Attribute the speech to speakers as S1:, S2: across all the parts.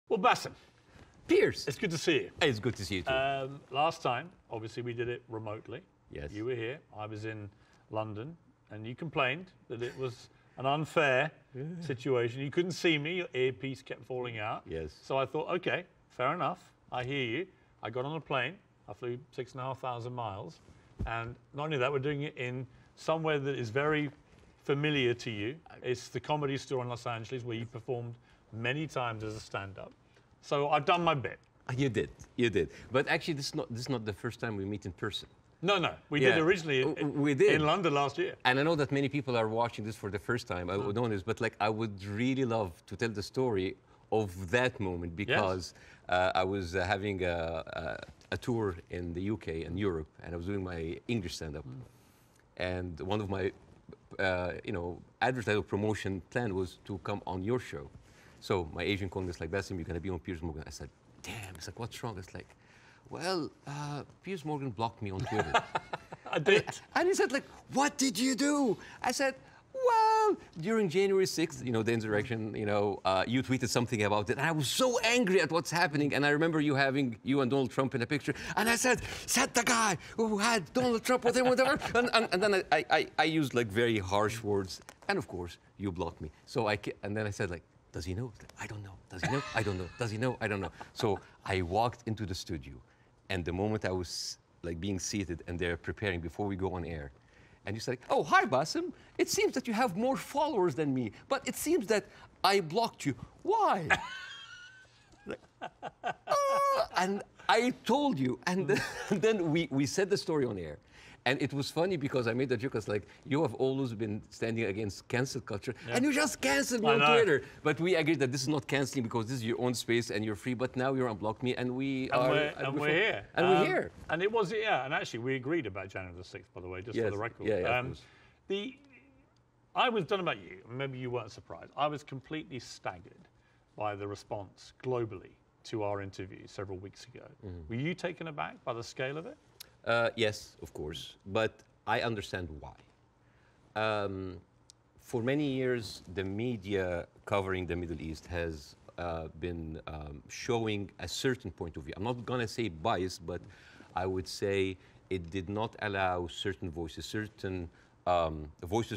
S1: Well, Bassem,
S2: Piers.
S1: it's good to see you.
S2: It's good to see you too.
S1: Last time, obviously, we did it remotely.
S2: Yes.
S1: You were here. I was in London, and you complained that it was an unfair situation. You couldn't see me. Your earpiece kept falling out.
S2: Yes.
S1: So I thought, okay, fair enough. I hear you. I got on a plane. I flew 6,500 miles. And not only that, we're doing it in somewhere that is very familiar to you. It's the Comedy Store in Los Angeles, where you performed many times as a stand-up. So I've done my bit.
S2: You did. But actually, this is not the first time we meet in person.
S1: No. We did originally in London last year.
S2: And I know that many people are watching this for the first time. I would know this, but like I would really love to tell the story of that moment because I was having a tour in the UK and Europe, and I was doing my English stand-up. And one of my advertising promotion plan was to come on your show. So my agent called me, it's like, Bassem, you're going to be on PiersMorgan. I said, damn. It's like, what's wrong? It's like, well, PiersMorgan blocked me on Twitter.
S1: I did.
S2: And he said, like, what did you do? I said, well, during January 6th, the insurrection, you tweeted something about it. And I was so angry at what's happening. And I remember you having you and Donald Trump in a picture. And I said the guy who had Donald Trump with him, whatever. and then I used like very harsh words. And of course, you blocked me. So and then I said, like, does he know? I don't know. Does he know? I don't know. Does he know? I don't know. So I walked into the studio, and the moment I was like being seated and they're preparing before we go on air, and you said, oh, hi, Bassem. It seems that you have more followers than me, but it seems that I blocked you. Why? And I told you, and then we said the story on air. And it was funny because I made the joke, I was like, you have always been standing against cancel culture, and you just canceled me on Twitter. But we agreed that this is not canceling because this is your own space and you're free, but now you're unblocked me, and we're here. And we're here.
S1: And it was, and actually we agreed about January the 6th, by the way, just for the record.
S2: Yeah,
S1: I don't know about you, maybe you weren't surprised. I was completely staggered by the response globally to our interview several weeks ago. Were you taken aback by the scale of it?
S2: Yes, of course, but I understand why. For many years, the media covering the Middle East has been showing a certain point of view. I'm not going to say bias, but I would say it did not allow certain voices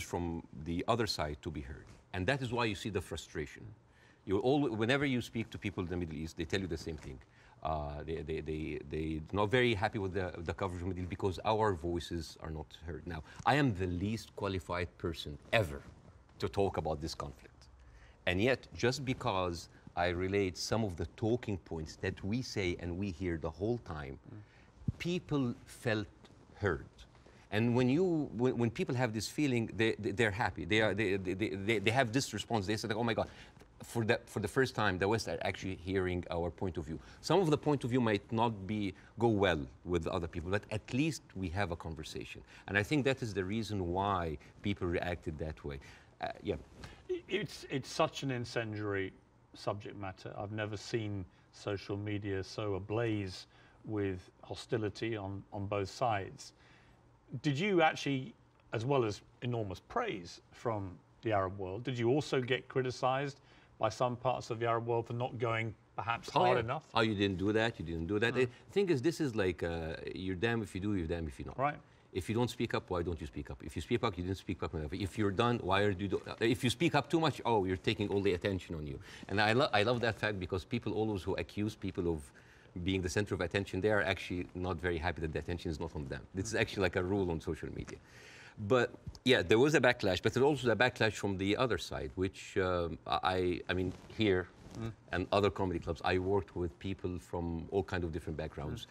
S2: from the other side to be heard. And that is why you see the frustration. Whenever you speak to people in the Middle East, they tell you the same thing. They're not very happy with the coverage of Middle East because our voices are not heard. Now, I am the least qualified person ever to talk about this conflict. And yet, just because I relate some of the talking points that we say and we hear the whole time, people felt heard. And when people have this feeling, they're happy. They have this response. They say, like, oh my God. For the first time, the West are actually hearing our point of view. Some of the point of view might not go well with other people, but at least we have a conversation. And I think that is the reason why people reacted that way.
S1: It's such an incendiary subject matter. I've never seen social media so ablaze with hostility on both sides. Did you actually, as well as enormous praise from the Arab world, did you also get criticized by some parts of the Arab world for not going perhaps hard enough?
S2: Oh, you didn't do that, you didn't do that. The thing is, this is like, you're damned if you do, you're damned if you don't.
S1: Right.
S2: If you don't speak up, why don't you speak up? If you speak up, you didn't speak up enough. If you're done, why are you do? If you speak up too much, oh, you're taking all the attention on you. And I love that fact because people always who accuse people of being the center of attention, they are actually not very happy that the attention is not on them. This is actually like a rule on social media. But yeah, there was a backlash, but there's also a backlash from the other side, which I mean, here and other comedy clubs, I worked with people from all kinds of different backgrounds,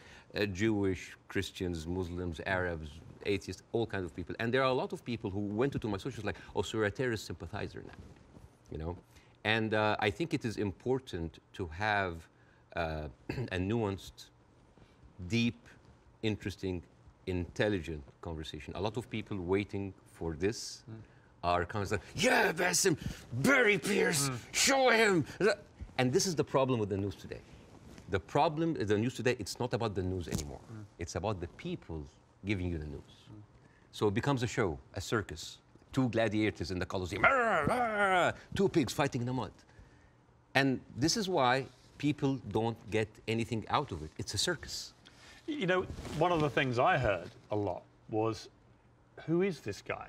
S2: Jewish, Christians, Muslims, Arabs, atheists, all kinds of people. And there are a lot of people who went into my socials like, oh, so you're a terrorist sympathizer now, And I think it is important to have a nuanced, deep, interesting, intelligent conversation. A lot of people waiting for this are kind of like, yeah, Bassem, bury Piers, show him. And this is the problem with the news today. The problem is the news today, it's not about the news anymore. It's about the people giving you the news. So it becomes a show, a circus. Two gladiators in the Colosseum, two pigs fighting in the mud. And this is why people don't get anything out of it. It's a circus.
S1: You know, one of the things I heard a lot was, who is this guy?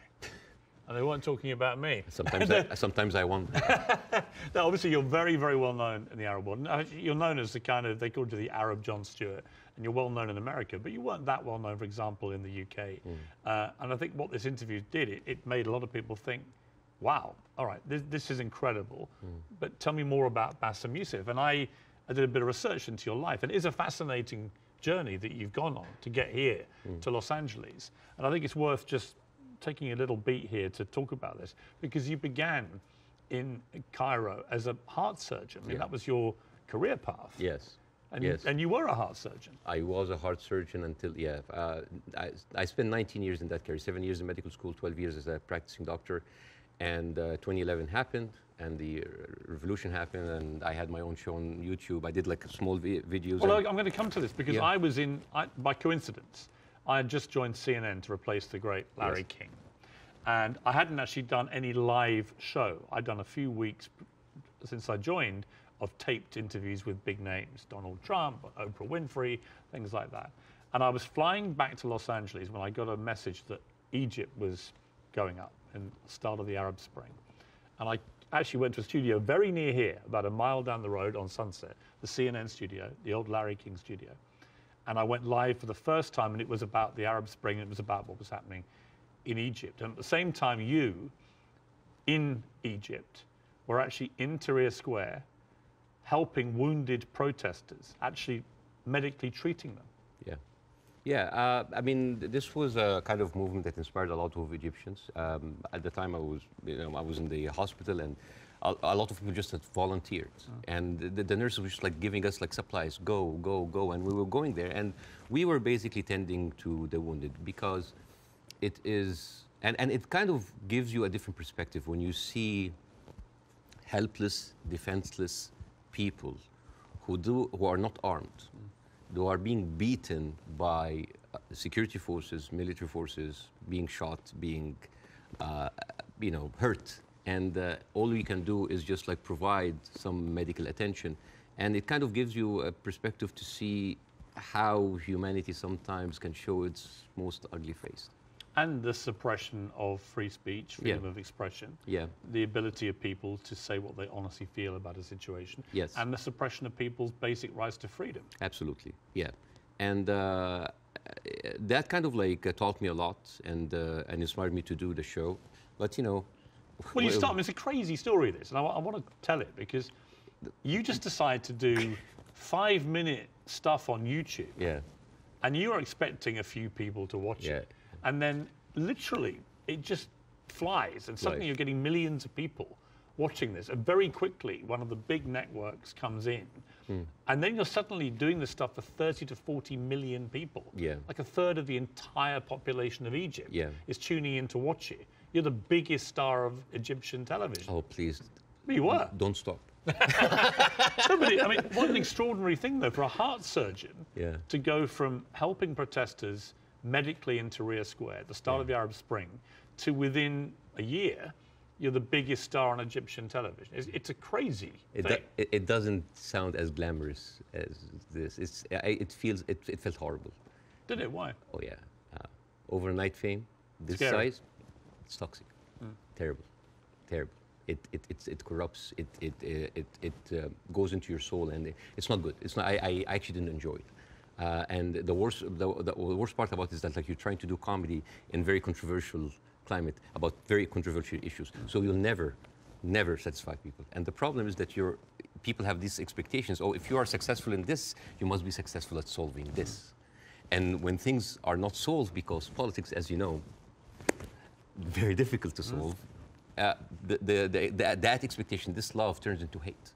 S1: And they weren't talking about me.
S2: Sometimes I wonder.
S1: Now, obviously, you're very, very well known in the Arab world. You're known as the kind of, they called you the Arab Jon Stewart, and you're well known in America, but you weren't that well known, for example, in the UK. And I think what this interview did, it made a lot of people think, wow, all right, this is incredible, but tell me more about Bassem Youssef. And I did a bit of research into your life, and it is a fascinating journey that you've gone on to get here to Los Angeles. And I think it's worth just taking a little beat here to talk about this, because you began in Cairo as a heart surgeon. I mean, that was your career path.
S2: Yes.
S1: And,
S2: yes.
S1: And you were a heart surgeon.
S2: I was a heart surgeon until, I spent 19 years in that career, 7 years in medical school, 12 years as a practicing doctor. And 2011 happened, and the revolution happened, and I had my own show on YouTube. I did like small videos.
S1: Well, I'm going to come to this, because I was by coincidence, I had just joined CNN to replace the great Larry King. And I hadn't actually done any live show. I'd done a few weeks since I joined of taped interviews with big names, Donald Trump, Oprah Winfrey, things like that. And I was flying back to Los Angeles when I got a message that Egypt was going up in the start of the Arab Spring. And I actually went to a studio very near here, about a mile down the road on Sunset, the CNN studio, the old Larry King studio. And I went live for the first time, and it was about the Arab Spring, and it was about what was happening in Egypt. And at the same time, you, in Egypt, were actually in Tahrir Square, helping wounded protesters, actually medically treating them.
S2: Yeah. Yeah, I mean, this was a kind of movement that inspired a lot of Egyptians. At the time, I was in the hospital, and a lot of people just had volunteered. And the nurses were just like giving us like supplies, go, go, go. And we were going there, and we were basically tending to the wounded, because it is, and it kind of gives you a different perspective when you see helpless, defenseless people who are not armed, who are being beaten by security forces, military forces, being shot, being, hurt. And all we can do is just like provide some medical attention. And it kind of gives you a perspective to see how humanity sometimes can show its most ugly face.
S1: And the suppression of free speech, freedom of expression.
S2: Yeah.
S1: The ability of people to say what they honestly feel about a situation.
S2: Yes.
S1: And the suppression of people's basic rights to freedom.
S2: Absolutely, yeah. And that kind of like taught me a lot, and inspired me to do the show. But
S1: well, you start. I mean, it's a crazy story, this, and I want to tell it, because you just decide to do 5-minute stuff on YouTube.
S2: Yeah.
S1: And you are expecting a few people to watch it. And then literally it just flies, and suddenly you're getting millions of people watching this. And very quickly, one of the big networks comes in, and then you're suddenly doing this stuff for 30 to 40 million people.
S2: Yeah.
S1: Like a third of the entire population of Egypt is tuning in to watch it. You're the biggest star of Egyptian television.
S2: Oh, please.
S1: But you were.
S2: Don't stop.
S1: Somebody, I mean, what an extraordinary thing, though, for a heart surgeon to go from helping protesters medically in Tahrir Square at the start of the Arab Spring to within a year, you're the biggest star on Egyptian television. It's a crazy thing.
S2: It doesn't sound as glamorous as this. It felt horrible.
S1: Did it? Why?
S2: Oh yeah, overnight fame, this size, it's toxic, terrible, terrible. It corrupts. It goes into your soul, and it's not good. It's not. I actually didn't enjoy it. And the worst part about it is that like you're trying to do comedy in very controversial climate about very controversial issues. So you'll never satisfy people. And the problem is that people have these expectations. Oh, if you are successful in this, you must be successful at solving this. And when things are not solved, because politics, as you know, very difficult to solve, that expectation, this love turns into hate.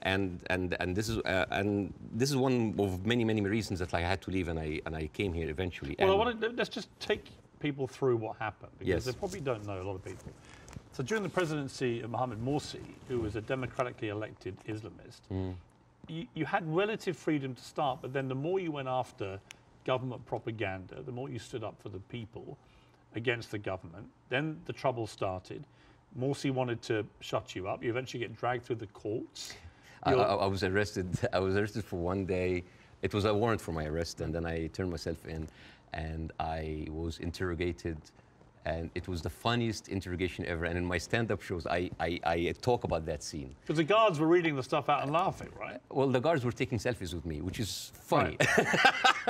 S2: And this is one of many reasons that I had to leave, and I came here eventually.
S1: Well, let's just take people through what happened, because they probably don't know, a lot of people. So during the presidency of Mohamed Morsi, who was a democratically elected Islamist, you had relative freedom to start, but then the more you went after government propaganda, the more you stood up for the people against the government, then the trouble started. Morsi wanted to shut you up. You eventually get dragged through the courts.
S2: I was arrested. I was arrested for one day. It was a warrant for my arrest, and then I turned myself in, and I was interrogated, and it was the funniest interrogation ever. And in my stand-up shows, I talk about that scene.
S1: Because the guards were reading the stuff out and laughing, right?
S2: Well, the guards were taking selfies with me, which is funny.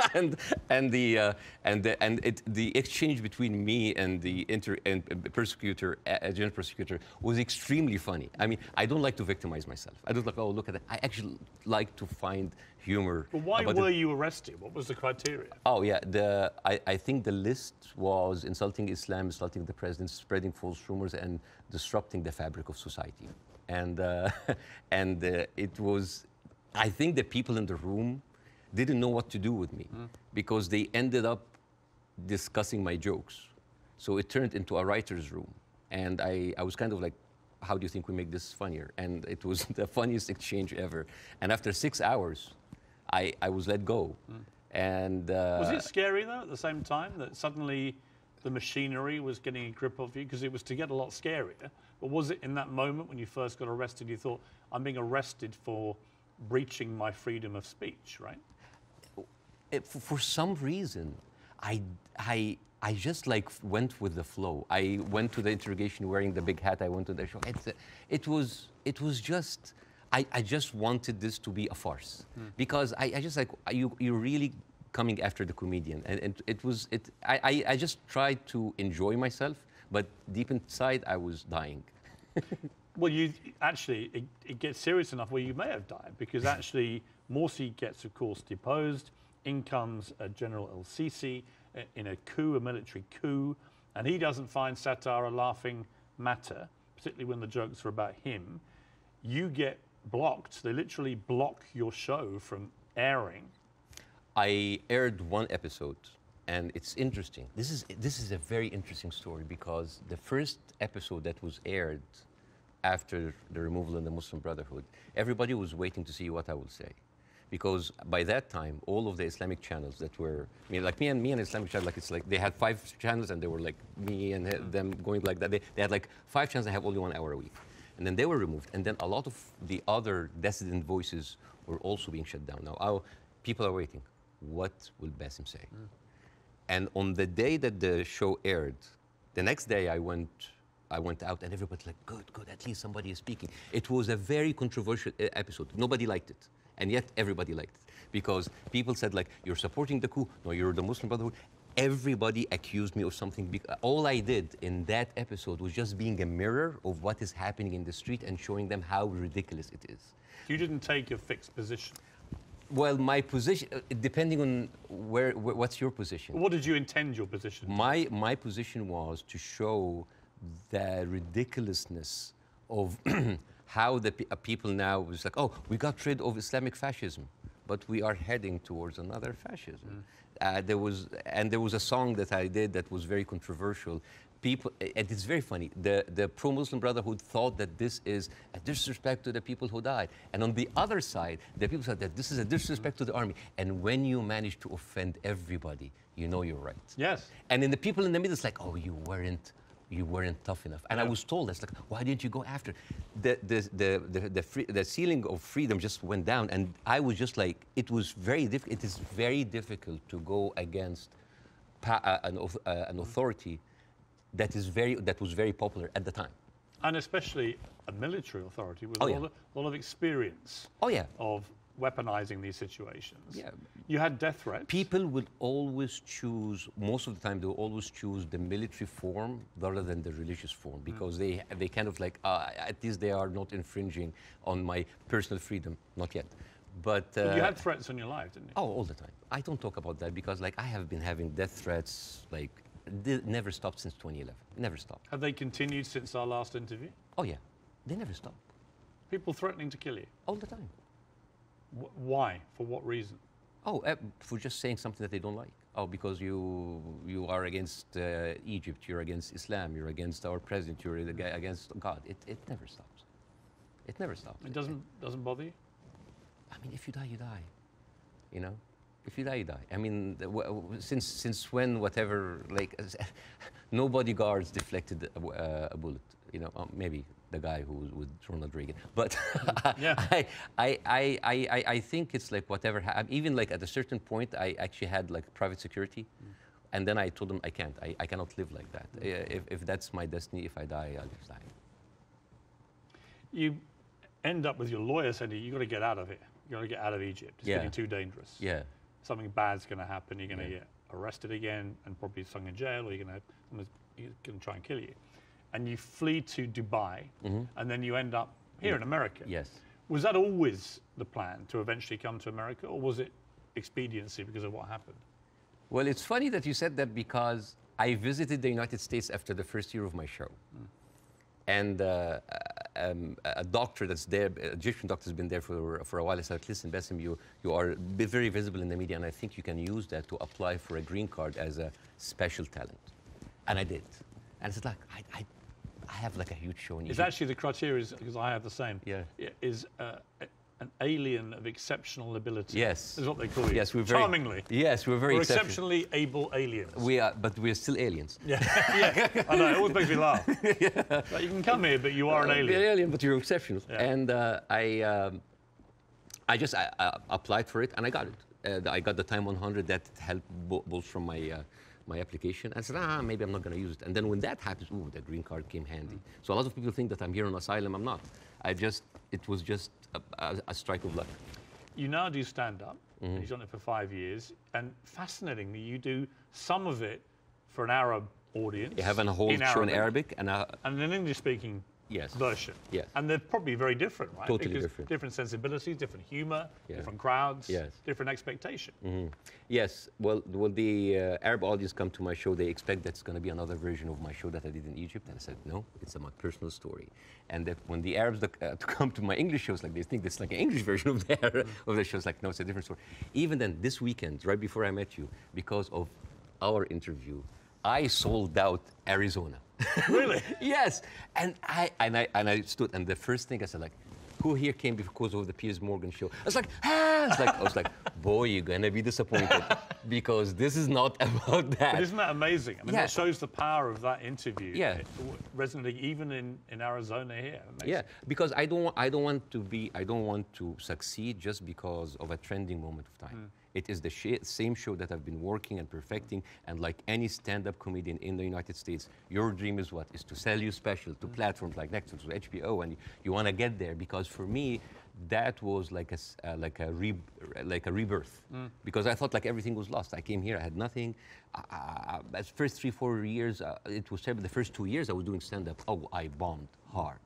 S2: Right. the exchange between me and the prosecutor, general prosecutor, was extremely funny. I mean, I don't like to victimize myself. I don't like, oh, look at that. I actually like to find humor.
S1: But why were you arrested? What was the criteria?
S2: Oh, yeah. I think the list was insulting Islam, insulting the president, spreading false rumors, and disrupting the fabric of society. And it was, I think the people in the room didn't know what to do with me because they ended up discussing my jokes. So it turned into a writer's room. And I was kind of like, how do you think we make this funnier? And it was the funniest exchange ever. And after 6 hours, I was let go. And
S1: was it scary though at the same time that suddenly the machinery was getting a grip of you? Because it was to get a lot scarier. But was it in that moment when you first got arrested, you thought, I'm being arrested for breaching my freedom of speech, right?
S2: For some reason, I just like went with the flow. I went to the interrogation wearing the big hat. I went to the show. It was just, I just wanted this to be a farce because I just like, you're really coming after the comedian. And I just tried to enjoy myself, but deep inside I was dying.
S1: Well, it gets serious enough where you may have died because actually Morsi gets, of course, deposed. In comes General El-Sisi in a coup, a military coup, and he doesn't find satire a laughing matter, particularly when the jokes are about him. You get blocked. They literally block your show from airing.
S2: I aired one episode, and it's interesting. This is a very interesting story because the first episode that was aired after the removal in the Muslim Brotherhood, everybody was waiting to see what I would say. Because by that time, all of the Islamic channels that were, I mean, like me and Islamic channel, like it's like they had 5 channels and they were like me and them going like that. They had like 5 channels that have only 1 hour a week. And then they were removed. And then a lot of the other dissident voices were also being shut down. Now, people are waiting. What will Bassem say? And on the day that the show aired, the next day I went out and everybody's like, good, at least somebody is speaking. It was a very controversial episode. Nobody liked it. And yet everybody liked it because people said like, you're supporting the coup. No, you're the Muslim Brotherhood. Everybody accused me of something. All I did in that episode was just being a mirror of what is happening in the street and showing them how ridiculous it is.
S1: You didn't take a fixed position.
S2: Well, my position, depending on what's your position?
S1: What did you intend your position?
S2: My position was to show the ridiculousness of how the people now was like, oh, we got rid of Islamic fascism, but we are heading towards another fascism. There was a song that I did that was very controversial. People, and it's very funny. The pro-Muslim Brotherhood thought that this is a disrespect to the people who died, and on the other side, the people said that this is a disrespect to the army. And when you manage to offend everybody, you know you're right.
S1: Yes.
S2: And then the people in the middle, it's like, oh, you weren't tough enough. And I was told, it's like, why didn't you go after? The ceiling of freedom just went down, and I was just like, it is very difficult to go against an authority that was very popular at the time.
S1: And especially a military authority with
S2: a
S1: lot of experience of weaponizing these situations. Yeah. You had death threats.
S2: People would always choose, most of the time, they will always choose the military form rather than the religious form because they kind of like, at least they are not infringing on my personal freedom. Not yet. But
S1: you had threats on your life, didn't you?
S2: Oh, all the time. I don't talk about that because like I have been having death threats, like, never stopped since 2011. Never stopped.
S1: Have they continued since our last interview?
S2: Oh, yeah. They never stopped.
S1: People threatening to kill you?
S2: All the time.
S1: Why? For what reason?
S2: Oh, for just saying something that they don't like. Oh, because you are against Egypt, you're against Islam, you're against our president, you're against God. It never stops. It never stops.
S1: It doesn't bother you?
S2: I mean, if you die, you die. You know? If you die, you die. I mean, since when, whatever, like, no bodyguards deflected a bullet, you know, maybe the guy who was with Ronald Reagan. But
S1: Yeah.
S2: I think it's like whatever happened. Even like at a certain point, I actually had like private security. And then I told them I can't. I cannot live like that. If that's my destiny, if I die, I'll just die.
S1: You end up with your lawyer saying you got to get out of here. You got to get out of Egypt. It's getting too dangerous.
S2: Yeah.
S1: Something bad's going to happen. You're going to get arrested again and probably thrown in jail, or you're going to try and kill you. And you flee to Dubai, and then you end up here in America.
S2: Yes.
S1: Was that always the plan, to eventually come to America, or was it expediency because of what happened?
S2: Well, it's funny that you said that because I visited the United States after the first year of my show. And a doctor that's there, an Egyptian doctor has been there for a while. I said, listen, Bassem, you are very visible in the media, and I think you can use that to apply for a green card as a special talent. And I did. And it's like, I have like a huge show in Egypt.
S1: It's actually the criteria, because I have the same.
S2: Yeah.
S1: Is an alien of exceptional ability.
S2: Yes.
S1: Is what they call you.
S2: Yes, we're very...
S1: Charmingly.
S2: Yes, we're very
S1: exceptionally able aliens.
S2: We are, but we're still aliens.
S1: Yeah, yeah. I know, it always makes me laugh. Like, you can come here, but you are an alien.
S2: You're an alien, but you're exceptional.
S1: Yeah.
S2: And I just applied for it, and I got it. I got the Time 100 that helped bolster my application. I said, maybe I'm not going to use it. And then when that happens, ooh, the green card came handy. So a lot of people think that I'm here on asylum. I'm not. It was just a strike of luck.
S1: You now do stand-up. You've done it for 5 years. And fascinatingly, you do some of it for an Arab audience.
S2: You have a whole show in Arabic and
S1: an English-speaking version.
S2: Yes.
S1: And they're probably very different, right?
S2: Totally
S1: because
S2: different.
S1: Different sensibilities, different humor, different crowds, different expectation.
S2: Yes. Well, the Arab audience come to my show, they expect that's going to be another version of my show that I did in Egypt. And I said, no, it's my personal story. And that when the Arabs come to my English shows, like they think it's like an English version of the shows. Like, no, it's a different story. Even then, this weekend, right before I met you, because of our interview, I sold out Arizona.
S1: Really?
S2: Yes. And I stood, and the first thing I said, like, who here came because of the PiersMorgan show? I was like, I was like, boy, you're gonna be disappointed because this is not about that.
S1: But isn't that amazing? I mean, that shows the power of that interview.
S2: Yeah.
S1: Resonating even in Arizona here. Amazing.
S2: Yeah, because I don't want to succeed just because of a trending moment of time. It is the same show that I've been working and perfecting, and like any stand-up comedian in the United States, your dream is what? Is to sell your special to platforms like Netflix, to HBO, and you want to get there. Because for me, that was like a rebirth. Because I thought like everything was lost. I came here, I had nothing. As first 3-4 years, it was terrible. The first 2 years I was doing stand-up. Oh, I bombed hard.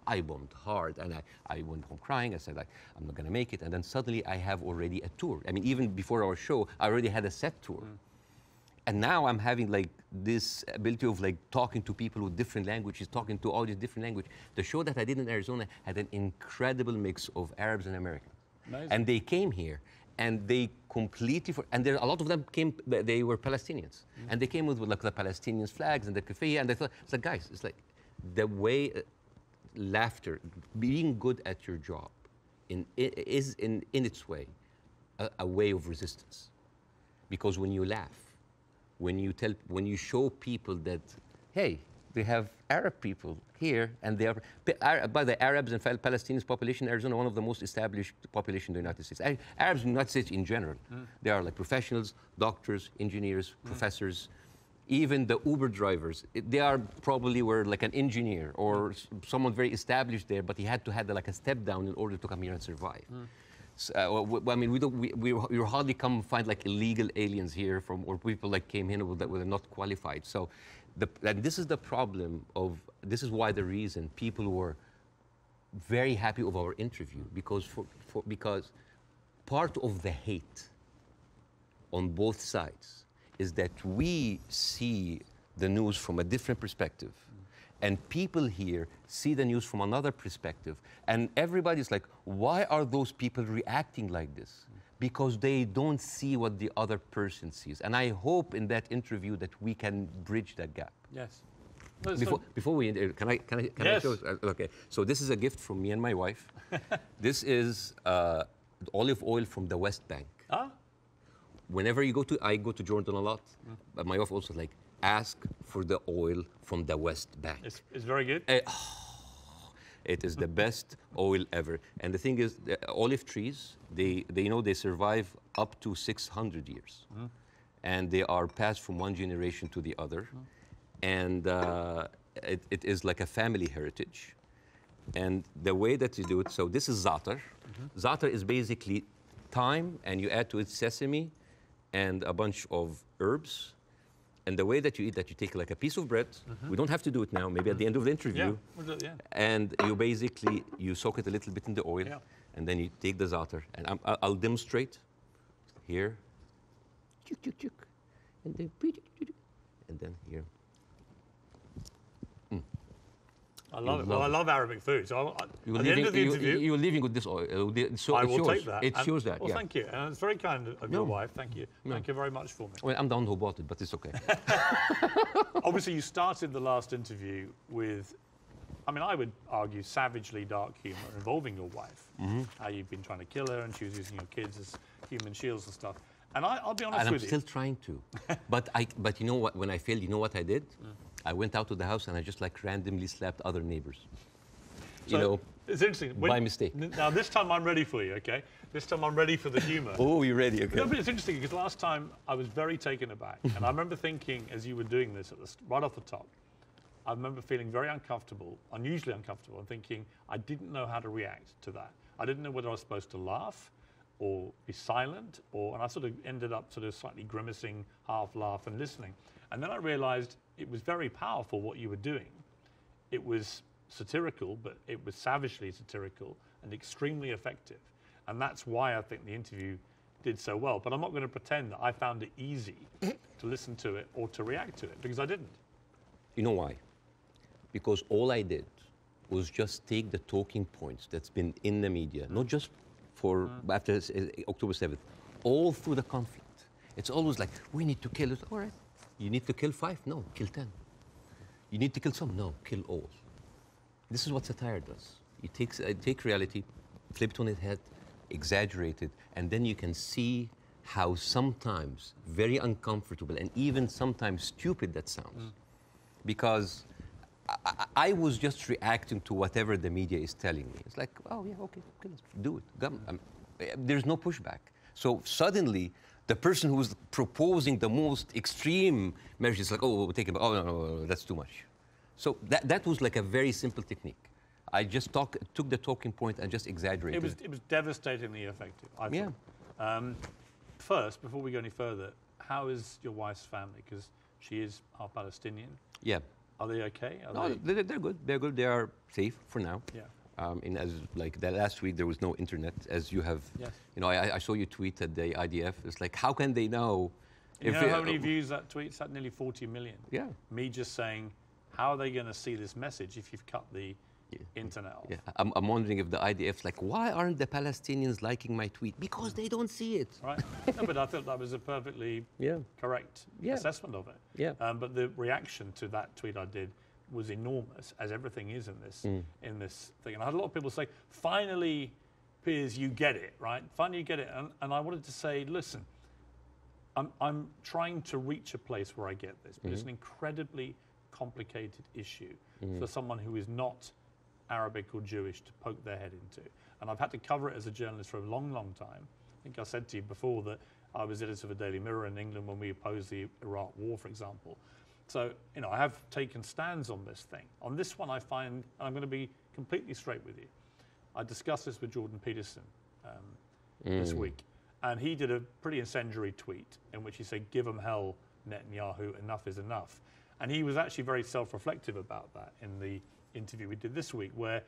S2: And I went home crying. I said, like, I'm not going to make it. And then suddenly I have already a tour. I mean, even before our show, I already had a set tour. And now I'm having like this ability of like talking to people with different languages, talking to all these different languages. The show that I did in Arizona had an incredible mix of Arabs and Americans.
S1: Amazing.
S2: And they came here and they completely, and there a lot of them came, they were Palestinians. And they came with like the Palestinian flags and the cafe. And I thought, it's like, guys, it's like the way, laughter, being good at your job is in its way a way of resistance. Because when you laugh, when you show people that, hey, they have Arab people here, and they are, by the Arabs and Palestinian population in Arizona, one of the most established population in the United States. Arabs in the United States in general, they are like professionals, doctors, engineers, professors. Even the Uber drivers, they are probably were like an engineer or someone very established there, but he had to have like a step down in order to come here and survive. So, I mean, we hardly come find like illegal aliens here or people like came in that were not qualified. So, and this is the problem this is why the reason people were very happy of our interview, because because part of the hate on both sides is that we see the news from a different perspective. And people here see the news from another perspective. And everybody's like, why are those people reacting like this? Because they don't see what the other person sees. And I hope in that interview that we can bridge that gap.
S1: Yes.
S2: Before we, can I
S1: yes.
S2: show? Okay, so this is a gift from me and my wife. This is olive oil from the West Bank.
S1: Ah.
S2: Whenever I go to Jordan a lot, but my wife also like, ask for the oil from the West Bank.
S1: It's very good.
S2: It is the best oil ever. And the thing is, the olive trees, they survive up to 600 years. And they are passed from one generation to the other. And it is like a family heritage. And the way that you do it, so this is za'atar. Za'atar is basically thyme, and you add to it sesame and a bunch of herbs. And the way that you eat that, you take like a piece of bread. We don't have to do it now, maybe at the end of the interview.
S1: Yeah, we'll do it, yeah.
S2: And you soak it a little bit in the oil, and then you take the za'atar. And I'll demonstrate here. And then here.
S1: I love it. Well, I love Arabic food. So at the end of the interview,
S2: you're leaving with this oil. So
S1: I will take that.
S2: It shows that.
S1: Well, thank you. And it's very kind of your wife. Thank you. Thank you very much for me.
S2: Well, I'm the one who bought it, but it's okay.
S1: Obviously, you started the last interview with, I mean, I would argue savagely dark humour involving your wife. How you've been trying to kill her, and she was using your kids as human shields and stuff. And I'll be honest with you.
S2: And I'm still trying to. But you know what? When I failed, you know what I did? I went out to the house and I just like randomly slapped other neighbors.
S1: So, it's interesting.
S2: By mistake.
S1: Now this time I'm ready for you, okay? This time I'm ready for the humour.
S2: Oh, you're ready, okay.
S1: No, but it's interesting because last time I was very taken aback. And I remember thinking, as you were doing this right off the top, I remember feeling very uncomfortable, unusually uncomfortable, and thinking I didn't know how to react to that. I didn't know whether I was supposed to laugh or be silent, and I sort of ended up sort of slightly grimacing, half laugh and listening. And then I realized it was very powerful what you were doing. It was satirical, but it was savagely satirical and extremely effective. And that's why I think the interview did so well. But I'm not going to pretend that I found it easy to listen to it or to react to it, because I didn't.
S2: You know why? Because all I did was just take the talking points that's been in the media, not just for after October 7th, all through the conflict. It's always like, we need to kill it. All right. You need to kill 5? No, kill 10. You need to kill some? No, kill all. This is what satire does. It take reality, flip it on its head, exaggerate it, and then you can see how sometimes very uncomfortable and even sometimes stupid that sounds. Because I was just reacting to whatever the media is telling me. It's like, oh yeah, okay, let's do it. There's no pushback. So suddenly, the person who's proposing the most extreme measures is like, oh, we'll take it, oh, no, that's too much. So that was like a very simple technique. I just took the talking point and just exaggerated it.
S1: It was devastatingly effective, I thought.
S2: Yeah.
S1: First, before we go any further, how is your wife's family? Because she is half Palestinian.
S2: Yeah.
S1: Are they okay?
S2: They're good. They're good. They are safe for now.
S1: Yeah.
S2: As like that last week, there was no internet, as you have.
S1: Yes.
S2: You know, I saw you tweet at the IDF. It's like, how can they know?
S1: You know how many views that tweet's had? Nearly 40 million.
S2: Yeah.
S1: Me just saying, how are they going to see this message if you've cut the internet off?
S2: Yeah. I'm wondering if the IDF's like, why aren't the Palestinians liking my tweet? Because they don't see it.
S1: Right. No, but I thought that was a perfectly correct assessment of it.
S2: Yeah.
S1: But the reaction to that tweet I did was enormous, as everything is in this thing. And I had a lot of people say, finally, Piers, you get it, right? Finally, you get it. And I wanted to say, listen, I'm trying to reach a place where I get this, but it's an incredibly complicated issue for someone who is not Arabic or Jewish to poke their head into. And I've had to cover it as a journalist for a long, long time. I think I said to you before that I was editor of a Daily Mirror in England when we opposed the Iraq War, for example. So, you know, I have taken stands on this thing. On this one, I find, and I'm going to be completely straight with you, I discussed this with Jordan Peterson this week, and he did a pretty incendiary tweet in which he said, give them hell, Netanyahu, enough is enough. And he was actually very self-reflective about that in the interview we did this week, where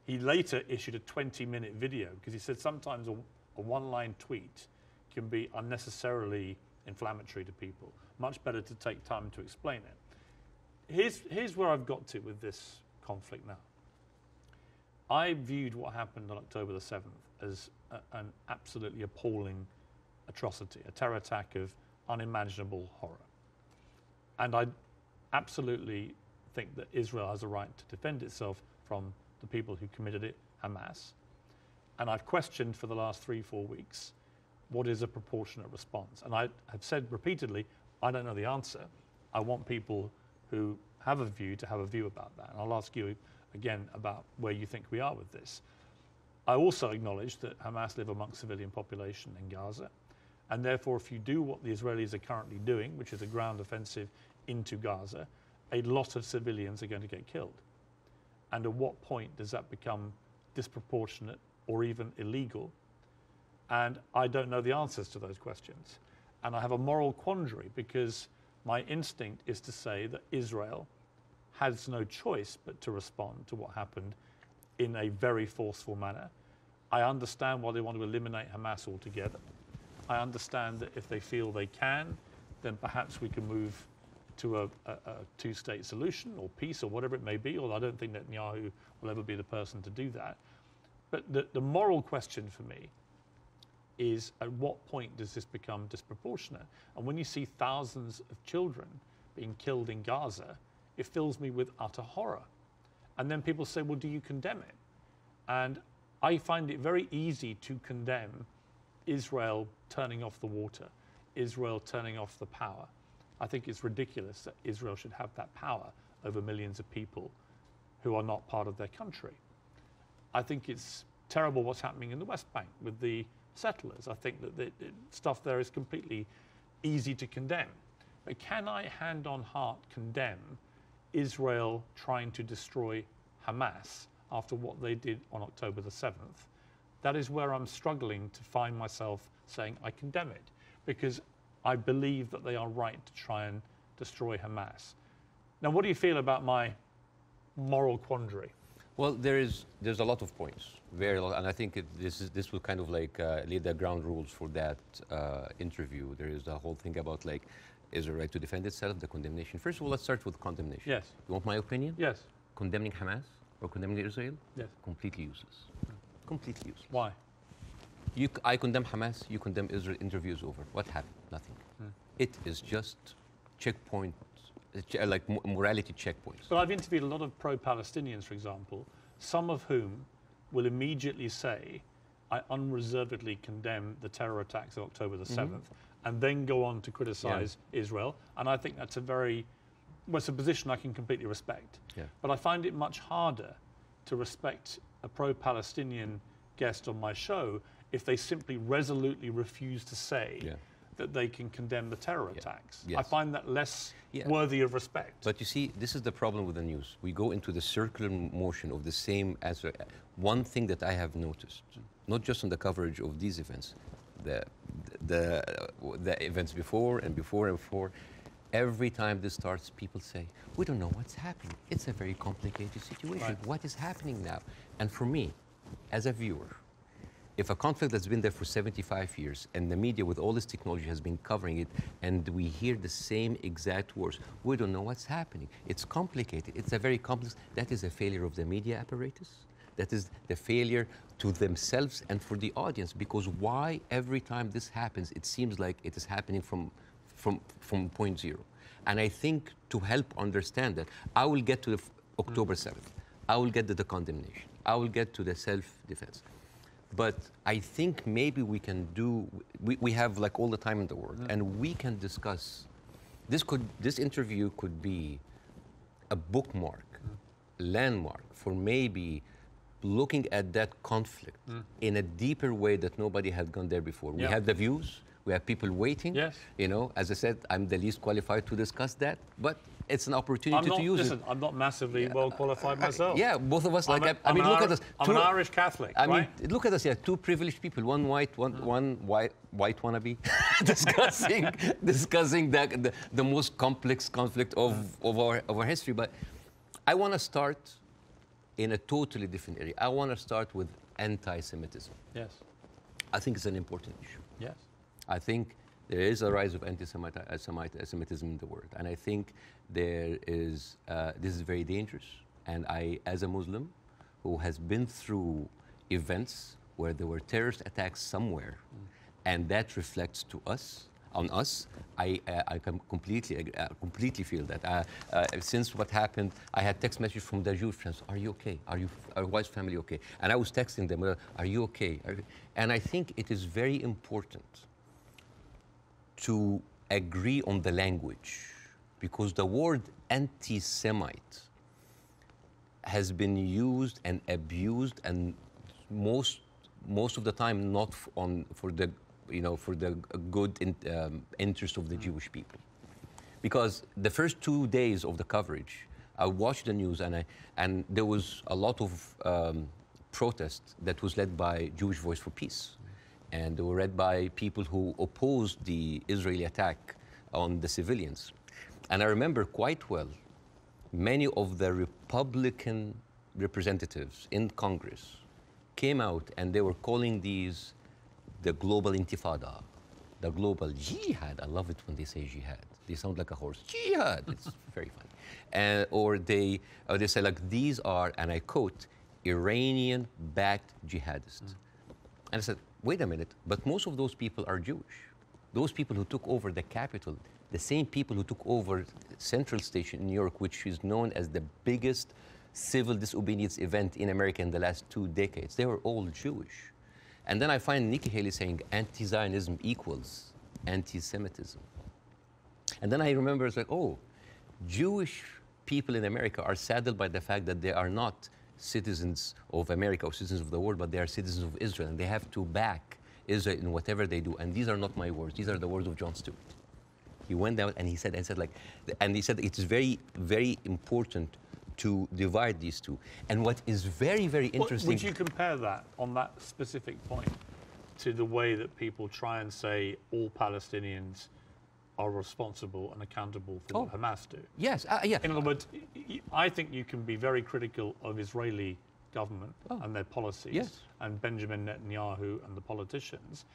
S1: he later issued a 20-minute video, because he said sometimes a one-line tweet can be unnecessarily inflammatory to people. Much better to take time to explain it. Here's where I've got to with this conflict now. I viewed what happened on October the 7th as an absolutely appalling atrocity, a terror attack of unimaginable horror. And I absolutely think that Israel has a right to defend itself from the people who committed it, Hamas. And I've questioned for the last 3-4 weeks, what is a proportionate response? And I have said repeatedly, I don't know the answer. I want people who have a view to have a view about that. And I'll ask you again, about where you think we are with this. I also acknowledge that Hamas live amongst civilian population in Gaza, and therefore if you do what the Israelis are currently doing, which is a ground offensive into Gaza, a lot of civilians are going to get killed. And at what point does that become disproportionate or even illegal? And I don't know the answers to those questions. And I have a moral quandary because my instinct is to say that Israel has no choice but to respond to what happened in a very forceful manner. I understand why they want to eliminate Hamas altogether. I understand that if they feel they can, then perhaps we can move to a two-state solution or peace or whatever it may be, although I don't think Netanyahu will ever be the person to do that. But the moral question for me is, at what point does this become disproportionate? And when you see thousands of children being killed in Gaza, it fills me with utter horror. And then people say, well, do you condemn it? And I find it very easy to condemn Israel turning off the water, Israel turning off the power. I think it's ridiculous that Israel should have that power over millions of people who are not part of their country. I think it's terrible what's happening in the West Bank with the settlers. I think that the stuff there is completely easy to condemn. But can I, hand on heart, condemn Israel trying to destroy Hamas after what they did on October the 7th? That is where I'm struggling to find myself saying I condemn it, because I believe that they are right to try and destroy Hamas. Now, what do you feel about my moral quandary?
S2: Well, there's a lot of points, very lot, and I think this will kind of like lay the ground rules for that interview. There is a whole thing about like, is the right to defend itself, the condemnation. First of all, let's start with condemnation.
S1: Yes.
S2: You want my opinion?
S1: Yes.
S2: Condemning Hamas or condemning Israel?
S1: Yes.
S2: Completely useless. Completely useless.
S1: Why?
S2: I condemn Hamas, you condemn Israel, interview is over. What happened? Nothing. It is just checkpoint, like morality checkpoints.
S1: But I've interviewed a lot of pro-Palestinians, for example, some of whom will immediately say, I unreservedly condemn the terror attacks of October the 7th, and then go on to criticize Israel. And I think that's it's a position I can completely respect.
S2: Yeah.
S1: But I find it much harder to respect a pro-Palestinian guest on my show if they simply resolutely refuse to say that they can condemn the terror attacks.
S2: Yes.
S1: I find that less worthy of respect.
S2: But you see, this is the problem with the news. We go into the circular motion of the same answer. One thing that I have noticed, not just on the coverage of these events, the events before and before and before, every time this starts, people say, we don't know what's happening. It's a very complicated situation.
S1: Right.
S2: What is happening now? And for me, as a viewer, if a conflict that's been there for 75 years and the media with all this technology has been covering it and we hear the same exact words, we don't know what's happening. It's complicated. It's a very complex. That is a failure of the media apparatus. That is the failure to themselves and for the audience, because why every time this happens, it seems like it is happening from point zero. And I think to help understand that, I will get to the October 7th. I will get to the condemnation. I will get to the self-defense. But I think maybe we can we have like all the time in the world, and we can discuss, this interview could be a bookmark, landmark for maybe looking at that conflict in a deeper way that nobody had gone there before. We had the views, we have people waiting.
S1: Yes.
S2: You know, as I said, I'm the least qualified to discuss that, but it's an opportunity to use it.
S1: I'm not massively well qualified myself.
S2: Yeah, both of us.
S1: I mean,
S2: look at us.
S1: I'm an Irish Catholic.
S2: I mean,
S1: right?
S2: look at us. Yeah, two privileged people. One white, one white wannabe, discussing the most complex conflict of our history. But I want to start in a totally different area. I want to start with anti-Semitism.
S1: Yes.
S2: I think it's an important issue.
S1: Yes.
S2: I think there is a rise of anti-Semitism in the world, and I think there is. This is very dangerous. And I, as a Muslim, who has been through events where there were terrorist attacks somewhere, and that reflects on us, I can completely feel that. Since what happened, I had text messages from the Jewish friends. Are you okay? Are your wife's family okay? And I was texting them. Are you okay? And I think it is very important to agree on the language, because the word anti-Semite has been used and abused, and most of the time not for the good interest of the Jewish people. Because the first 2 days of the coverage, I watched the news, and there was a lot of protest that was led by Jewish Voice for Peace, and they were led by people who opposed the Israeli attack on the civilians. And I remember quite well, many of the Republican representatives in Congress came out and they were calling these the global intifada, the global jihad. I love it when they say jihad. They sound like a horse. Jihad. It's very funny. Or they say like, these are, and I quote, Iranian-backed jihadists. And I said, wait a minute, but most of those people are Jewish. Those people who took over the capital, the same people who took over Central Station in New York, which is known as the biggest civil disobedience event in America in the last 2 decades, they were all Jewish. And then I find Nikki Haley saying anti-Zionism equals anti-Semitism. And then I remember it's like, oh, Jewish people in America are saddled by the fact that they are not citizens of America or citizens of the world, but they are citizens of Israel, and they have to back Israel in whatever they do. And these are not my words; these are the words of Jon Stewart. He went out and he said it's very, very important to divide these two. And what is very, very interesting.
S1: Would you compare that on that specific point to the way that people try and say all Palestinians are responsible and accountable for what Hamas do?
S2: Yes, yeah.
S1: In other words, I think you can be very critical of Israeli government and their policies and Benjamin Netanyahu and the politicians,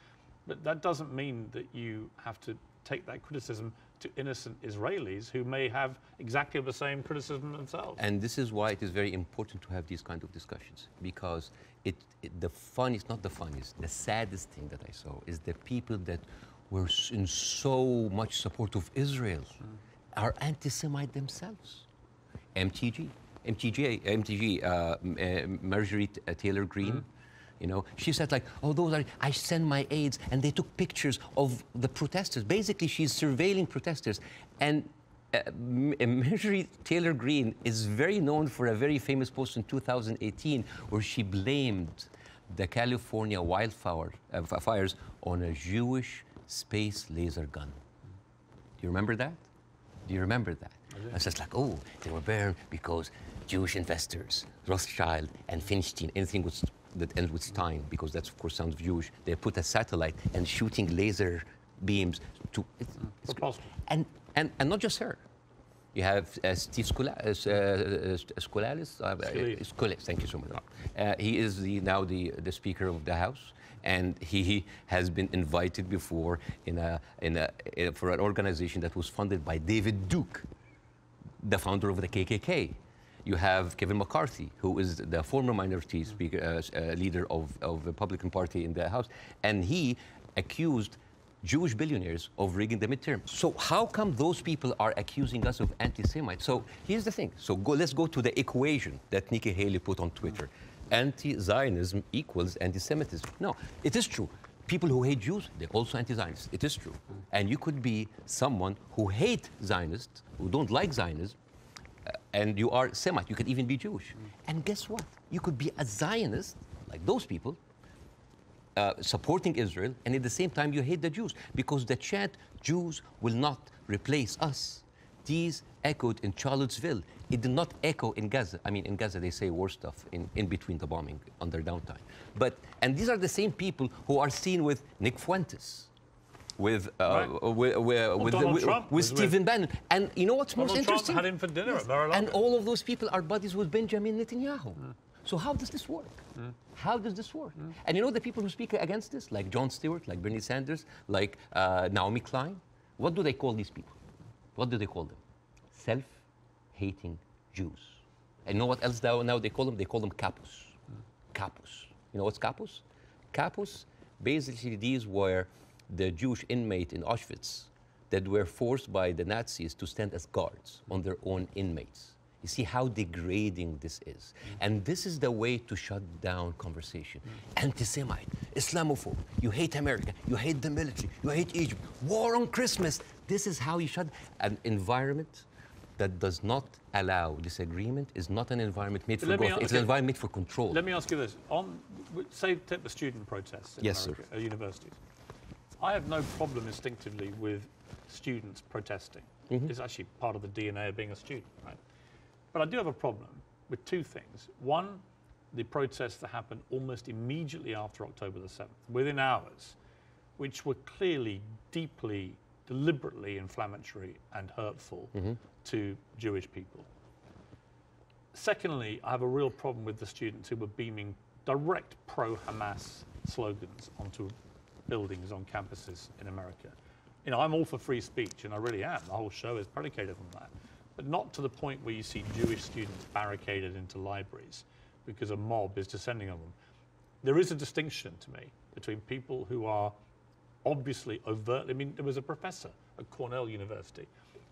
S1: but that doesn't mean that you have to take that criticism to innocent Israelis who may have exactly the same criticism themselves.
S2: And this is why it is very important to have these kind of discussions, because the saddest thing that I saw is the people that were in so much support of Israel are anti-Semite themselves. MTG, Marjorie Taylor Greene, you know, she said like, oh, I send my aides, and they took pictures of the protesters. Basically, she's surveilling protesters. And Marjorie Taylor Greene is very known for a very famous post in 2018 where she blamed the California fires on a Jewish space laser gun. Do you remember that? Do you remember that? I was just like, oh, they were burned because Jewish investors, Rothschild and Feinstein, anything that ends with Stein, because that's, of course, sounds Jewish, they put a satellite and shooting laser beams to... It's
S1: possible.
S2: And not just her. You have Steve Skoulas, thank you so much. He is now the Speaker of the House, and he has been invited before for an organization that was funded by David Duke, the founder of the KKK. You have Kevin McCarthy, who is the former minority speaker, leader of the Republican Party in the House, and he accused Jewish billionaires of rigging the midterm. So how come those people are accusing us of anti-Semites? So here's the thing. So let's go to the equation that Nikki Haley put on Twitter. Anti-Zionism equals anti-Semitism. No, it is true. People who hate Jews, they're also anti-Zionists. It is true. And you could be someone who hates Zionists, who don't like Zionism, and you are Semite. You could even be Jewish. And guess what? You could be a Zionist, like those people, supporting Israel, and at the same time you hate the Jews, because the chant, Jews will not replace us, these echoed in Charlottesville. It did not echo in Gaza. I mean, in Gaza they say worse stuff in between the bombing on their downtime. And these are the same people who are seen with Nick Fuentes, with Stephen Bannon. And you know what's most interesting?
S1: Trump had him for dinner at Mar-a-Lago.
S2: And all of those people are buddies with Benjamin Netanyahu. So how does this work? How does this work? And you know the people who speak against this, like Jon Stewart, like Bernie Sanders, like Naomi Klein, what do they call these people? What do they call them? Self-hating Jews. And you know what else now they call them? They call them capos. Capos. You know what's capos? Capos, basically these were the Jewish inmate in Auschwitz that were forced by the Nazis to stand as guards on their own inmates. You see how degrading this is. And this is the way to shut down conversation. Anti-Semite, Islamophobe, you hate America, you hate the military, you hate Egypt, war on Christmas. This is how you shut an environment that does not allow disagreement is not an environment made for
S1: Let me
S2: growth.
S1: ask-
S2: It's an environment made for control.
S1: Let me ask you this. Say, take the student protests in
S2: Yes,
S1: America, at universities. I have no problem instinctively with students protesting. It's actually part of the DNA of being a student, right? But I do have a problem with two things. One, the protests that happened almost immediately after October the 7th, within hours, which were clearly, deeply, deliberately inflammatory and hurtful to Jewish people. Secondly, I have a real problem with the students who were beaming direct pro-Hamas slogans onto buildings on campuses in America. You know, I'm all for free speech, and I really am. The whole show is predicated on that. But not to the point where you see Jewish students barricaded into libraries because a mob is descending on them. There is a distinction to me between people who are obviously overtly, I mean, there was a professor at Cornell University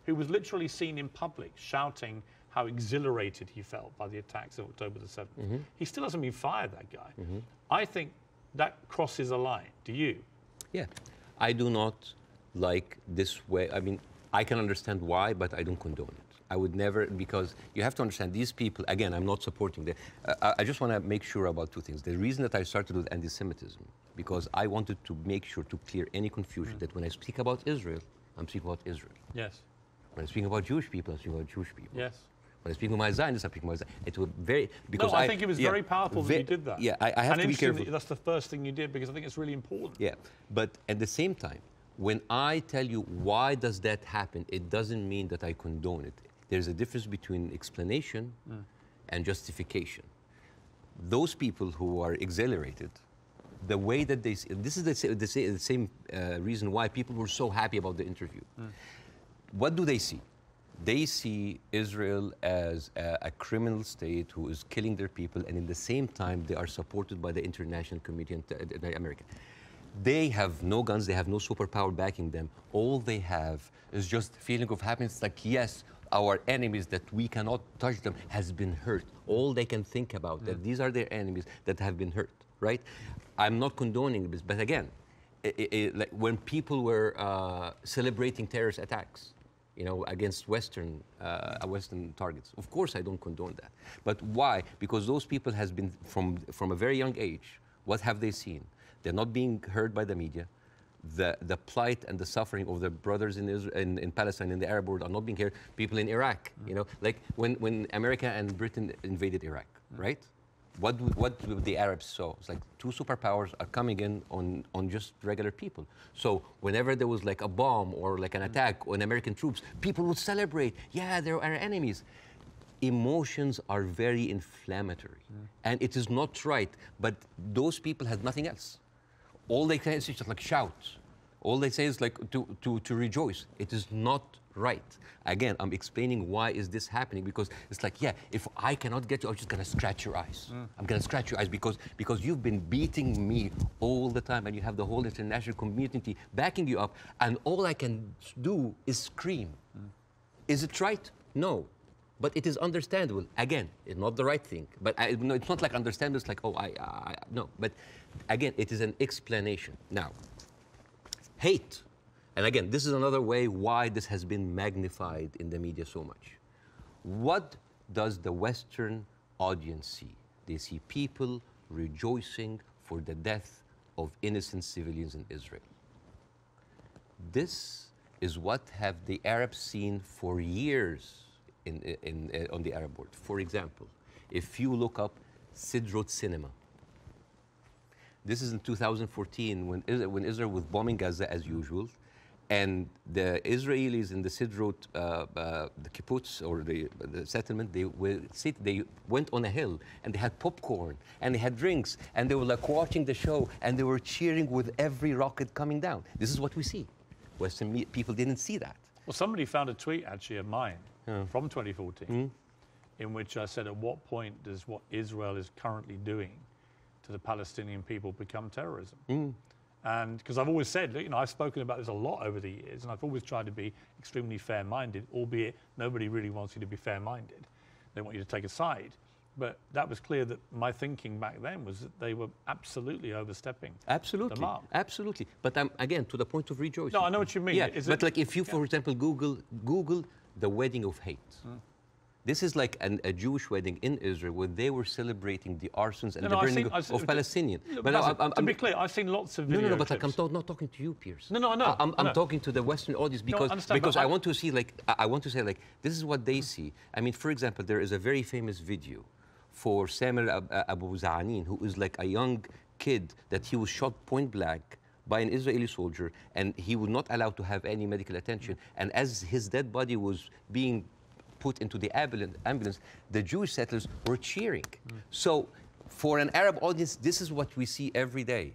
S1: who was literally seen in public shouting how exhilarated he felt by the attacks of October the 7th. He still hasn't been fired, that guy. I think that crosses a line. Do you?
S2: Yeah, I do not like this way. I mean, I can understand why, but I don't condone it. I would never, because you have to understand these people, again, I'm not supporting them. I just want to make sure about two things. The reason that I started with anti-Semitism, because I wanted to make sure to clear any confusion that when I speak about Israel, I'm speaking about Israel.
S1: Yes.
S2: When I speak about Jewish people, I'm speaking about Jewish people.
S1: Yes.
S2: When I speak about my Zionists, I'm speaking about Zionists. It was very, because
S1: no, I think it was very powerful that you did that.
S2: Yeah, I have to be careful.
S1: That's the first thing you did, because I think it's really important.
S2: Yeah, but at the same time, when I tell you why does that happen, it doesn't mean that I condone it. There's a difference between explanation and justification. Those people who are exhilarated, the way that they, this is the same reason why people were so happy about the interview. What do they see? They see Israel as a criminal state who is killing their people, and in the same time, they are supported by the international community in America. They have no guns, they have no superpower backing them. All they have is just feeling of happiness, like, yes, our enemies that we cannot touch them has been hurt. All they can think about, that these are their enemies that have been hurt, right? I'm not condoning this, but again, like when people were celebrating terrorist attacks, you know, against Western targets. Of course, I don't condone that. But why? Because those people has been, from a very young age, what have they seen? They're not being heard by the media. The plight and the suffering of their brothers in Israel, in Palestine, in the Arab world, are not being heard. People in Iraq, you know, like when America and Britain invaded Iraq, right? What the Arabs saw? It's like two superpowers are coming in on just regular people. So whenever there was like a bomb or like an attack on American troops, people would celebrate. Yeah, they're our enemies. Emotions are very inflammatory, and it is not right. But those people had nothing else. All they say is just like shout. All they say is like to rejoice. It is not right. Again, I'm explaining why is this happening, because it's like, yeah, if I cannot get you, I'm just gonna scratch your eyes. I'm gonna scratch your eyes because you've been beating me all the time, and you have the whole international community backing you up, and all I can do is scream. Is it right? No. But it is understandable. Again, it's not the right thing. But no, it's not like understandable. It's like, oh, no. But again, it is an explanation. Now, hate. And again, this is another way why this has been magnified in the media so much. What does the Western audience see? They see people rejoicing for the death of innocent civilians in Israel. This is what have the Arabs seen for years on the Arab world. For example, if you look up Sidrot cinema, this is in 2014 when Israel was bombing Gaza as usual, and the Israelis in the Sidrot, the kibbutz or the settlement, they went on a hill and they had popcorn and they had drinks and they were like watching the show and they were cheering with every rocket coming down. This is what we see. Western people didn't see that.
S1: Well, somebody found a tweet actually of mine from 2014 in which I said, at what point does what Israel is currently doing to the Palestinian people become terrorism? And because I've always said, you know, I've spoken about this a lot over the years, and I've always tried to be extremely fair-minded, albeit nobody really wants you to be fair-minded. They want you to take a side. But that was clear that my thinking back then was that they were absolutely overstepping the mark.
S2: Absolutely. But again, to the point of rejoicing.
S1: No, I know what you mean.
S2: Yeah, but like if you, for example, Google the wedding of hate. This is like a Jewish wedding in Israel where they were celebrating the arsons and the burning of Palestinians.
S1: But to be clear, I've seen lots of videos.
S2: No, but like, I'm not talking to you, Piers.
S1: No, I know.
S2: I'm talking to the Western audience because I want to see, like, I want to say, like, this is what they see. I mean, for example, there is a very famous video for Samer Abu Za'anin, who is like a young kid that he was shot point blank by an Israeli soldier, and he was not allowed to have any medical attention. And as his dead body was being put into the ambulance, the Jewish settlers were cheering. So for an Arab audience, this is what we see every day.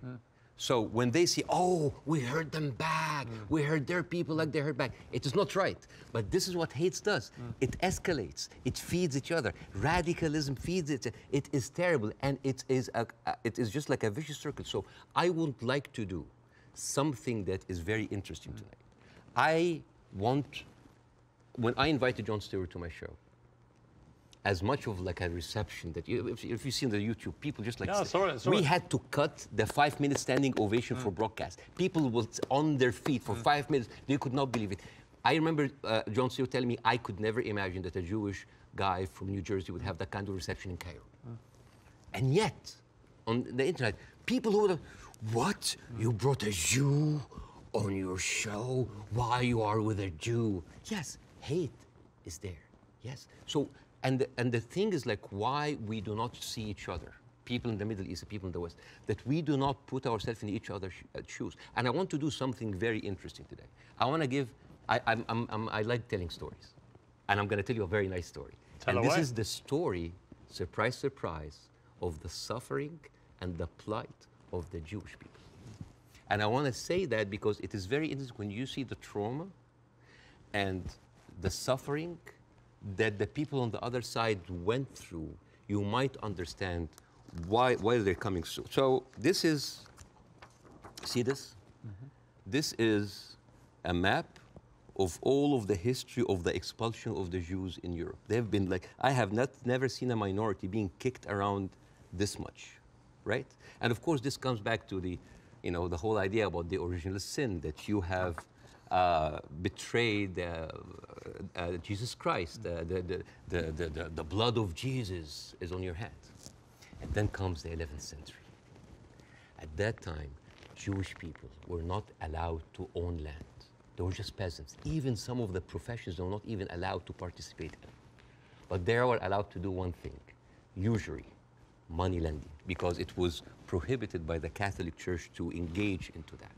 S2: So when they see, oh, we heard them back, we heard their people like they heard back, it is not right. But this is what hate does. It escalates, it feeds each other. Radicalism feeds it. It is terrible, and it is just like a vicious circle. So I would like to do something that is very interesting tonight. I want, when I invited Jon Stewart to my show, as much of like a reception that if you see on the YouTube, people just like, we had to cut the 5-minute standing ovation for broadcast. People were on their feet for 5 minutes. They could not believe it. I remember Jon Stewart telling me I could never imagine that a Jewish guy from New Jersey would have that kind of reception in Cairo. And yet, on the internet, people who would, what? You brought a Jew on your show? Why you are with a Jew? Yes, hate is there. Yes. So, and the thing is, like, why we do not see each other, people in the Middle East, people in the West, that we do not put ourselves in each other's shoes. And I want to do something very interesting today. I want to give, I like telling stories. And I'm going to tell you a very nice story.
S1: Tell away.
S2: This is the story, surprise, surprise, of the suffering and the plight of the Jewish people. And I want to say that because it is very interesting when you see the trauma and the suffering that the people on the other side went through, you might understand why they're coming through. So this is, see this? This is a map of all of the history of the expulsion of the Jews in Europe. They've been like, I have never seen a minority being kicked around this much, right? And of course, this comes back to the, you know, the whole idea about the original sin, that you have betrayed Jesus Christ. The blood of Jesus is on your hands. And then comes the 11th century. At that time, Jewish people were not allowed to own land. They were just peasants. Even some of the professions they were not even allowed to participate in. But they were allowed to do one thing, usury, money lending, because it was prohibited by the Catholic Church to engage into that.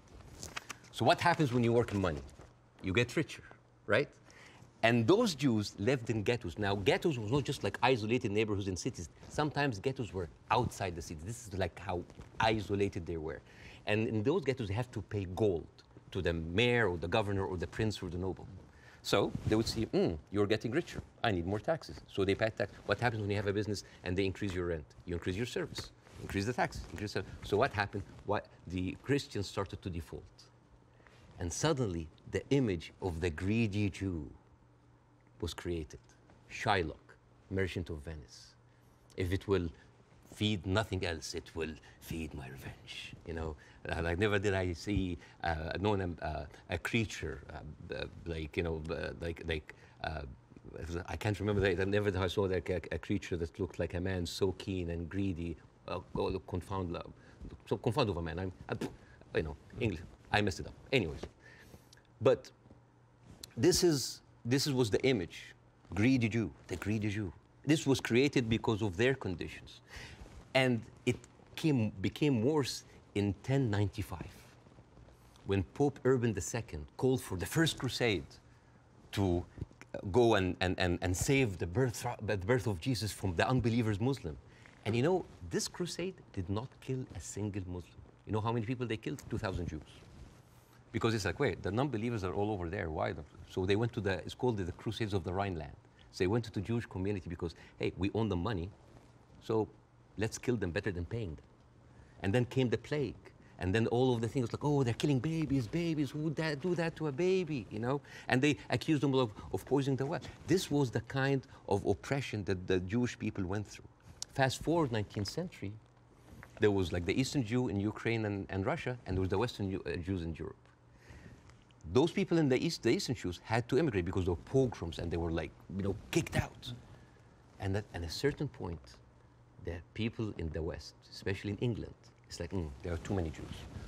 S2: So what happens when you work in money? You get richer, right? And those Jews lived in ghettos. Now, ghettos was not just like isolated neighborhoods in cities. Sometimes ghettos were outside the city. This is like how isolated they were. And in those ghettos, they have to pay gold to the mayor or the governor or the prince or the noble. So they would see, you're getting richer. I need more taxes. So they pay tax. What happens when you have a business and they increase your rent? You increase your service, increase the taxes. So what happened? The Christians started to default. And suddenly, the image of the greedy Jew was created. Shylock, merchant of Venice. If it will feed nothing else, it will feed my revenge. You know, like never did I see a creature like, you know, I can't remember that. Never did I saw like a creature that looked like a man so keen and greedy. Confound of a man. You know, English. I messed it up. Anyways, but this was the image, greedy Jew, the greedy Jew. This was created because of their conditions, and it became worse in 1095, when Pope Urban II called for the first crusade to go and save the birth of Jesus from the unbelievers Muslim. And you know, this crusade did not kill a single Muslim. You know how many people they killed? 2,000 Jews. Because it's like, wait, the non-believers are all over there. Why? So they went to it's called the Crusades of the Rhineland. So they went to the Jewish community because, hey, we own the money, so let's kill them better than paying them. And then came the plague. And then all of the things like, oh, they're killing babies, who would do that to a baby, you know? And they accused them of poisoning the well. This was the kind of oppression that the Jewish people went through. Fast forward 19th century, there was like the Eastern Jew in Ukraine and Russia, and there was the Western Jews in Europe. those people in the East, the Eastern Jews, had to immigrate because there were pogroms and they were like, kicked out. And at a certain point, the people in the West, especially in England, it's like, there are too many Jews.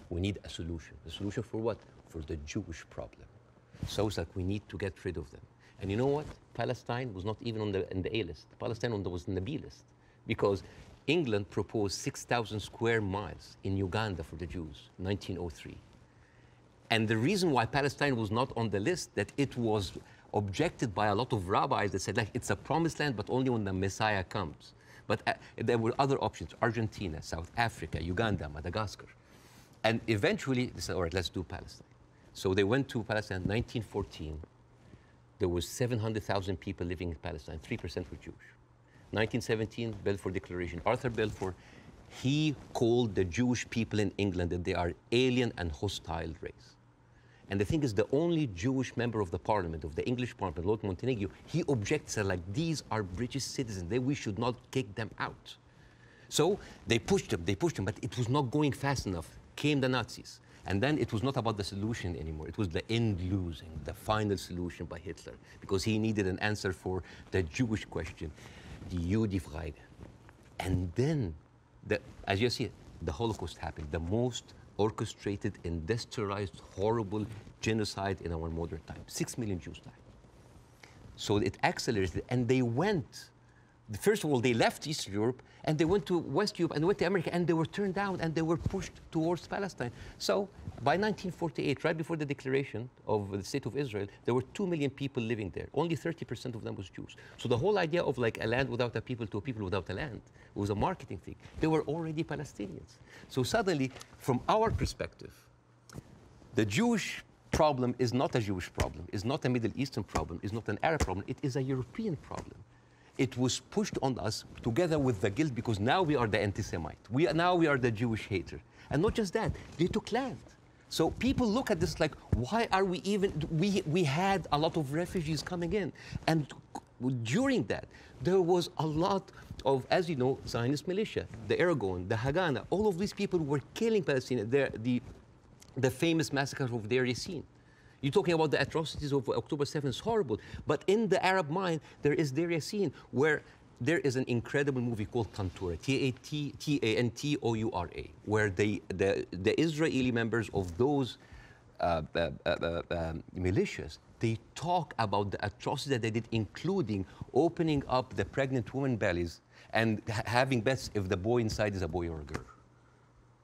S2: We need a solution. A solution for what? For the Jewish problem. So it's like we need to get rid of them. And you know what? Palestine was not even on in the A list. Palestine was in the B list. Because England proposed 6,000 square miles in Uganda for the Jews, 1903. And the reason why Palestine was not on the list, that it was objected by a lot of rabbis that said, like, it's a promised land, but only when the Messiah comes. But there were other options: Argentina, South Africa, Uganda, Madagascar. And eventually they said, all right, let's do Palestine. So they went to Palestine in 1914. There was 700,000 people living in Palestine, 3% were Jewish. 1917, Balfour Declaration. Arthur Balfour, he called the Jewish people in England that they are alien and hostile race. And the thing is, the only Jewish member of the parliament, of the English parliament, Lord Montague, he objects, like, these are British citizens, we should not kick them out. So they pushed them, but it was not going fast enough. Came the Nazis. And then it was not about the solution anymore. It was the end losing, the final solution by Hitler, because he needed an answer for the Jewish question, die Judefrage. And then, as you see, the Holocaust happened, the most orchestrated, industrialized, horrible genocide in our modern time. 6 million Jews died. So it accelerated, and they went. First of all, they left Eastern Europe, and they went to West Europe, and they went to America, and they were turned down, and they were pushed towards Palestine. So by 1948, right before the declaration of the State of Israel, there were 2 million people living there. Only 30% of them was Jews. So the whole idea of like a land without a people to a people without a land was a marketing thing. They were already Palestinians. So suddenly, from our perspective, the Jewish problem is not a Jewish problem, is not a Middle Eastern problem, is not an Arab problem, it is a European problem. It was pushed on us together with the guilt, because now we are the anti-Semite. Now we are the Jewish hater. And not just that, they took land. So people look at this like, why are we even, we had a lot of refugees coming in. And during that, there was a lot of, as you know, Zionist militia, the Aragon, the Haganah, all of these people were killing Palestinians. The famous massacre of Deir Yassin. You're talking about the atrocities of October 7th, it's horrible. But in the Arab mind, there is Deir Yassin, where there is an incredible movie called Tantoura, Tantoura, where the Israeli members of those militias, they talk about the atrocities that they did, including opening up the pregnant women's bellies and having bets if the boy inside is a boy or a girl.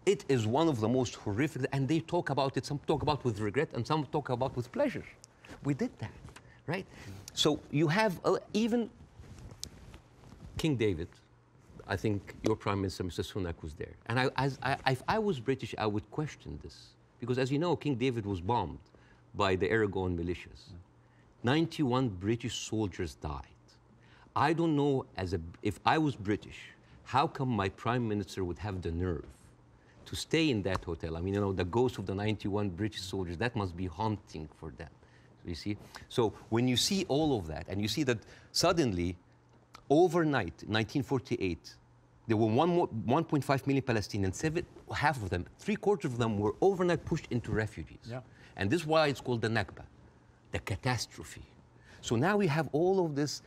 S2: It is one of the most horrific, and they talk about it, some talk about with regret, and some talk about with pleasure. We did that, right? So you have even King David. I think your Prime Minister, Mr. Sunak, was there. And if I was British, I would question this. Because as you know, King David was bombed by the Aragon militias. 91 British soldiers died. I don't know, if I was British, how come my Prime Minister would have the nerve to stay in that hotel? I mean, you know, the ghost of the 91 British soldiers, that must be haunting for them, you see? So when you see all of that, and you see that suddenly, overnight, 1948, there were 1.5 million Palestinians, half of them, 3/4 of them were overnight pushed into refugees. Yeah. And this is why it's called the Nakba, the catastrophe. So now we have all of this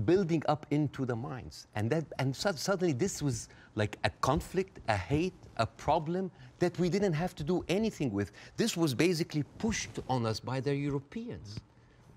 S2: building up into the minds. And suddenly this was like a conflict, a hate, a problem that we didn't have to do anything with. This was basically pushed on us by the Europeans.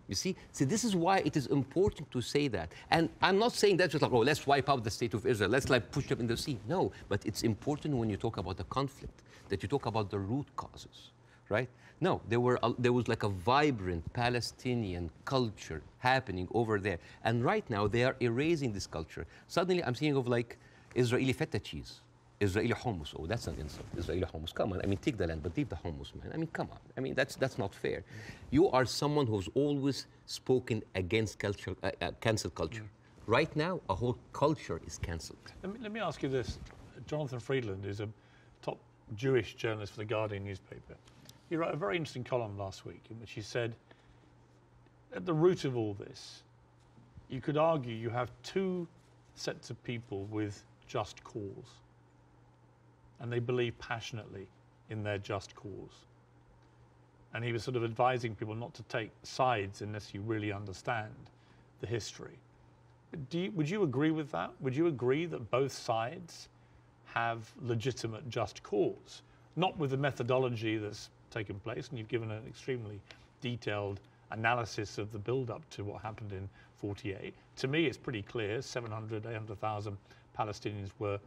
S2: You see? So this is why it is important to say that. And I'm not saying that just like, oh, let's wipe out the State of Israel, let's like push them in the sea. No, but it's important when you talk about the conflict, that you talk about the root causes, right? No, there was like a vibrant Palestinian culture happening over there. And right now they are erasing this culture. Suddenly I'm thinking of like Israeli feta cheese, Israeli hummus. Oh, that's an insult. Israeli hummus. Come on. I mean, take the land, but leave the hummus, man. I mean, come on. I mean, that's not fair. You are someone who's always spoken against culture, cancel culture. Right now, a whole culture is cancelled.
S1: Let me ask you this. Jonathan Friedland is a top Jewish journalist for the Guardian newspaper. He wrote a very interesting column last week in which he said, at the root of all this, you could argue you have two sets of people with just cause, and they believe passionately in their just cause. and he was sort of advising people not to take sides unless you really understand the history. Would you agree with that? Would you agree that both sides have legitimate just cause? Not with the methodology that's taken place, and you've given an extremely detailed analysis of the build-up to what happened in 48. To me, it's pretty clear 700, 800,000 Palestinians were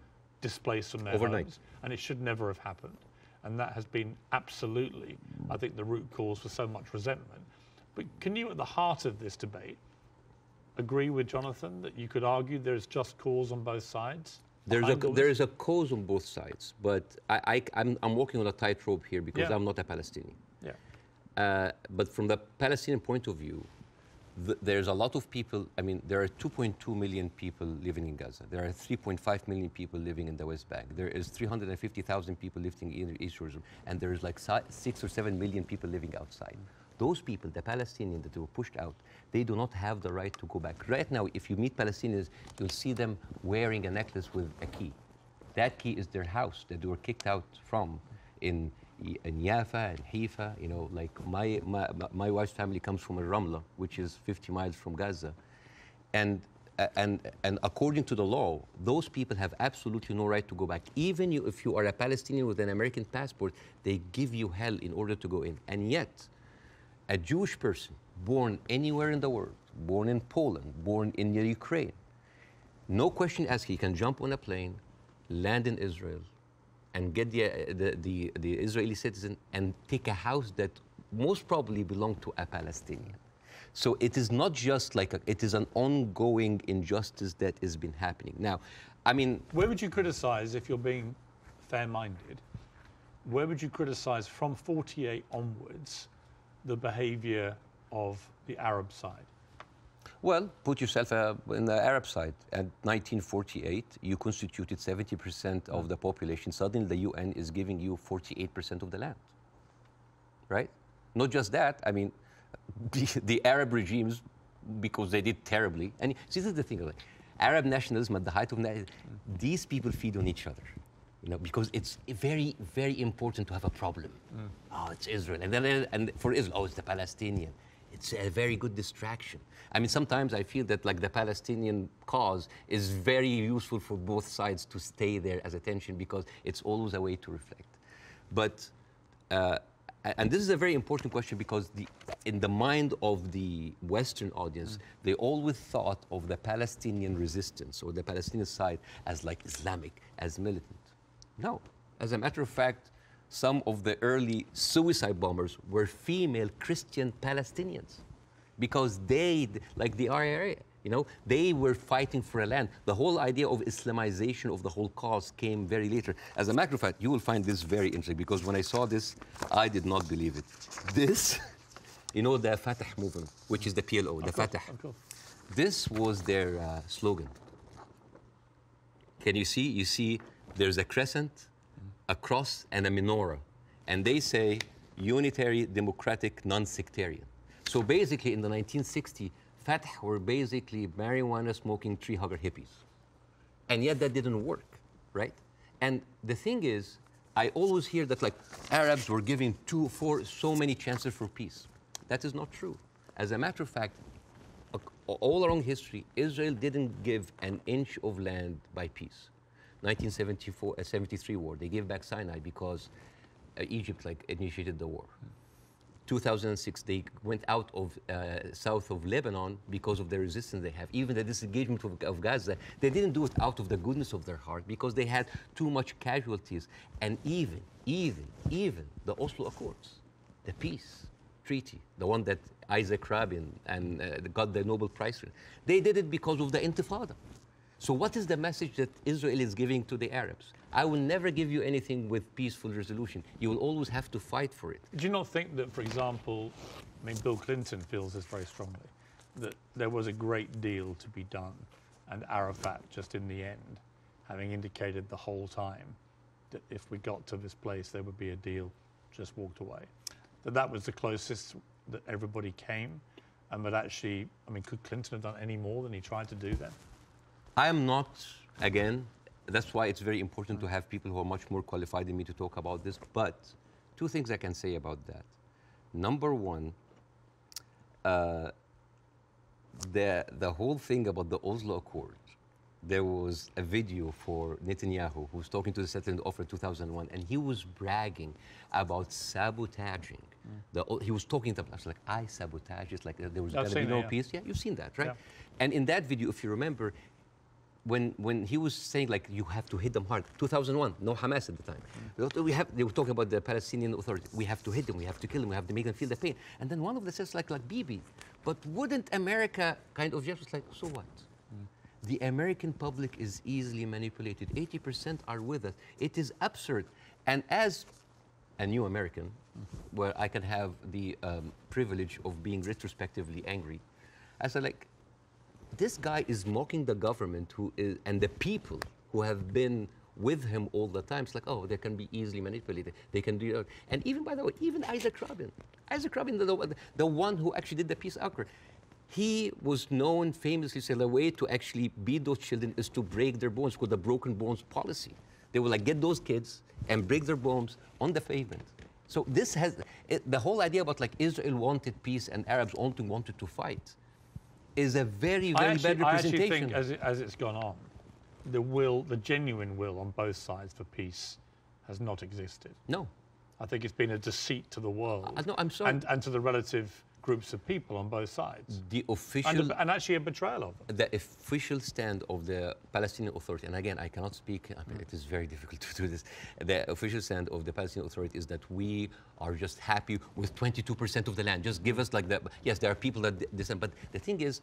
S1: displaced from their
S2: overnight
S1: homes, and it should never have happened. And that has been absolutely, I think, the root cause for so much resentment. But can you, at the heart of this debate, agree with Jonathan that you could argue there's just cause on both sides?
S2: There is a cause on both sides, but I'm walking on a tightrope here because I'm not a Palestinian.
S1: Yeah.
S2: But from the Palestinian point of view, there's a lot of people. I mean, there are 2.2 million people living in Gaza. There are 3.5 million people living in the West Bank. There is 350,000 people living in East Jerusalem, and there is like 6 or 7 million people living outside. Those people, the Palestinians that were pushed out, they do not have the right to go back. Right now, if you meet Palestinians, you'll see them wearing a necklace with a key. That key is their house that they were kicked out from in Jaffa and Haifa. You know, like my wife's family comes from Ramla, which is 50 miles from Gaza. And according to the law, those people have absolutely no right to go back. Even if you are a Palestinian with an American passport, they give you hell in order to go in. And yet, a Jewish person born anywhere in the world, born in Poland, born in Ukraine, no question asked, he can jump on a plane, land in Israel, and get the Israeli citizen and take a house that most probably belonged to a Palestinian. So it is not just like, it is an ongoing injustice that has been happening. Now, I mean...
S1: Where would you criticize, if you're being fair-minded, where would you criticize from 48 onwards the behavior of the Arab side?
S2: Well, put yourself in the Arab side. At 1948, you constituted 70% of the population. Suddenly, the UN is giving you 48% of the land, right? Not just that, I mean, the Arab regimes, because they did terribly, and see, this is the thing, like, Arab nationalism at the height of these people feed on each other. You know, because it's very, very important to have a problem. Oh, it's Israel. And then and for Israel, oh, it's the Palestinian. It's a very good distraction. I mean, sometimes I feel that like the Palestinian cause is very useful for both sides to stay there as attention because it's always a way to reflect. But, and this is a very important question because in the mind of the Western audience, they always thought of the Palestinian resistance or the Palestinian side as like Islamic, as militant. No. As a matter of fact, some of the early suicide bombers were female Christian Palestinians because they, like the IRA, you know, they were fighting for a land. The whole idea of Islamization of the whole cause came very later. As a matter of fact, you will find this very interesting because when I saw this, I did not believe it. This, you know, the Fatah movement, which is the PLO, the Fatah. This was their slogan. Can you see? You see there's a crescent, a cross, and a menorah. And they say unitary, democratic, non-sectarian. So basically in the 1960s, Fatah were basically marijuana-smoking, tree-hugger hippies. And yet that didn't work, right? And the thing is, I always hear that like Arabs were giving so many chances for peace. That is not true. As a matter of fact, all along history, Israel didn't give an inch of land by peace. 1973 war, they gave back Sinai because Egypt like initiated the war. 2006, they went out of south of Lebanon because of the resistance they have. Even the disengagement of Gaza, they didn't do it out of the goodness of their heart because they had too much casualties. And even the Oslo Accords, the peace treaty, the one that Isaac Rabin and got the Nobel Prize for, they did it because of the Intifada. So what is the message that Israel is giving to the Arabs? I will never give you anything with peaceful resolution. You will always have to fight for it.
S1: Do you not think that, for example, I mean, Bill Clinton feels this very strongly, that there was a great deal to be done, and Arafat, just in the end, having indicated the whole time that if we got to this place, there would be a deal, just walked away. That was the closest that everybody came, and that actually, I mean, could Clinton have done any more than he tried to do then?
S2: I am not, again, that's why it's very important to have people who are much more qualified than me to talk about this. But two things I can say about that. Number one, the whole thing about the Oslo Accord, there was a video for Netanyahu who was talking to the settlement offer in 2001, and he was bragging about sabotaging. He was talking to us like, I sabotage. It's like there was going to be no peace. Yeah, you've seen that, right? Yeah. And in that video, if you remember, when he was saying like you have to hit them hard, 2001, no Hamas at the time. They were talking about the Palestinian Authority. We have to hit them, we have to kill them, we have to make them feel the pain. And then one of them says like Bibi, but wouldn't America kind of just like, so what? The American public is easily manipulated. 80% are with us. It is absurd. And as a new American, where I can have the privilege of being retrospectively angry, I said like, this guy is mocking the government and the people who have been with him all the time. It's like, oh, they can be easily manipulated. They can do it. And even, by the way, even Isaac Rabin, the one who actually did the peace accord, he was known famously, said the way to actually beat those children is to break their bones, called the broken bones policy. They will like get those kids and break their bones on the pavement. So this has, the whole idea about like Israel wanted peace and Arabs wanted to fight is a very, very bad representation.
S1: I actually think as it's gone on, the genuine will on both sides for peace has not existed.
S2: No.
S1: I think it's been a deceit to the world.
S2: No, I'm sorry.
S1: And to the relative groups of people on both sides.
S2: The official...
S1: And actually a betrayal of them.
S2: The official stand of the Palestinian Authority, and again, I cannot speak, it is very difficult to do this. The official stand of the Palestinian Authority is that we are just happy with 22% of the land. Just give us like that. Yes, there are people that dissent, but the thing is,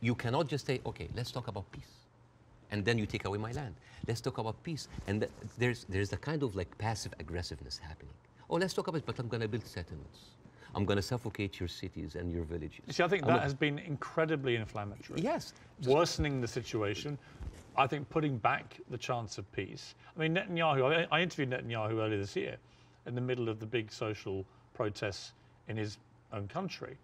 S2: you cannot just say, okay, let's talk about peace. And then you take away my land. Let's talk about peace. And there's a kind of like passive aggressiveness happening. Oh, let's talk about it, but I'm going to build settlements. I'm going to suffocate your cities and your villages.
S1: See, I think that has been incredibly inflammatory.
S2: Yes.
S1: Worsening the situation. I think putting back the chance of peace. I mean, Netanyahu, I interviewed Netanyahu earlier this year in the middle of the big social protests in his own country.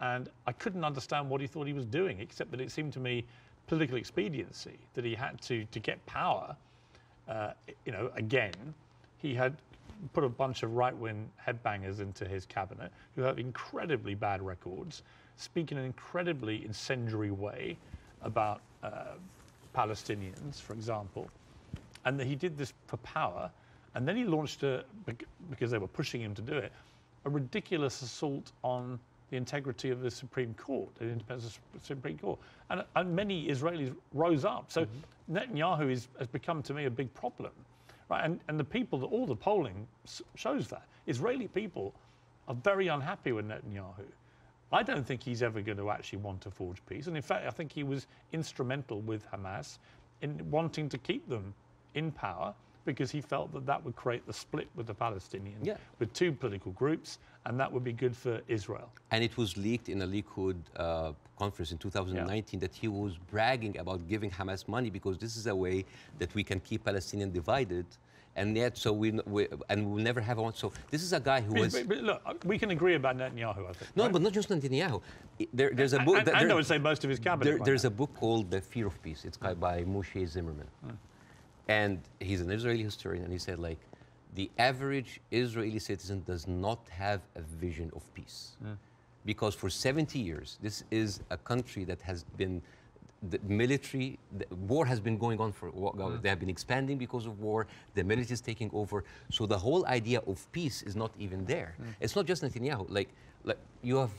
S1: And I couldn't understand what he thought he was doing, except that it seemed to me political expediency, that he had to get power. You know, again, he had put a bunch of right-wing headbangers into his cabinet who have incredibly bad records, speak in an incredibly incendiary way about Palestinians, for example. And he did this for power. And then he launched, because they were pushing him to do it, a ridiculous assault on the integrity of the Supreme Court, the independence of the Supreme Court. And many Israelis rose up. So Netanyahu has become, to me, a big problem. Right, and the people, all the polling shows that. Israeli people are very unhappy with Netanyahu. I don't think he's ever going to actually want to forge peace. And in fact, I think he was instrumental with Hamas in wanting to keep them in power because he felt that that would create the split with the Palestinians, with two political groups, and that would be good for Israel.
S2: And it was leaked in a Likud conference in 2019 that he was bragging about giving Hamas money because this is a way that we can keep Palestinians divided, and yet we'll never have one. So this is a guy who was...
S1: But look, we can agree about Netanyahu, I think.
S2: No,
S1: right?
S2: But not just Netanyahu. There's a book...
S1: And I would say most of his cabinet.
S2: There's a book called The Fear of Peace. It's by Moshe Zimmerman. And he's an Israeli historian, and he said, like, the average Israeli citizen does not have a vision of peace. Because for 70 years, this is a country that has been, the war has been going on for, they have been expanding because of war, the military is taking over. So the whole idea of peace is not even there. It's not just Netanyahu. Like you have,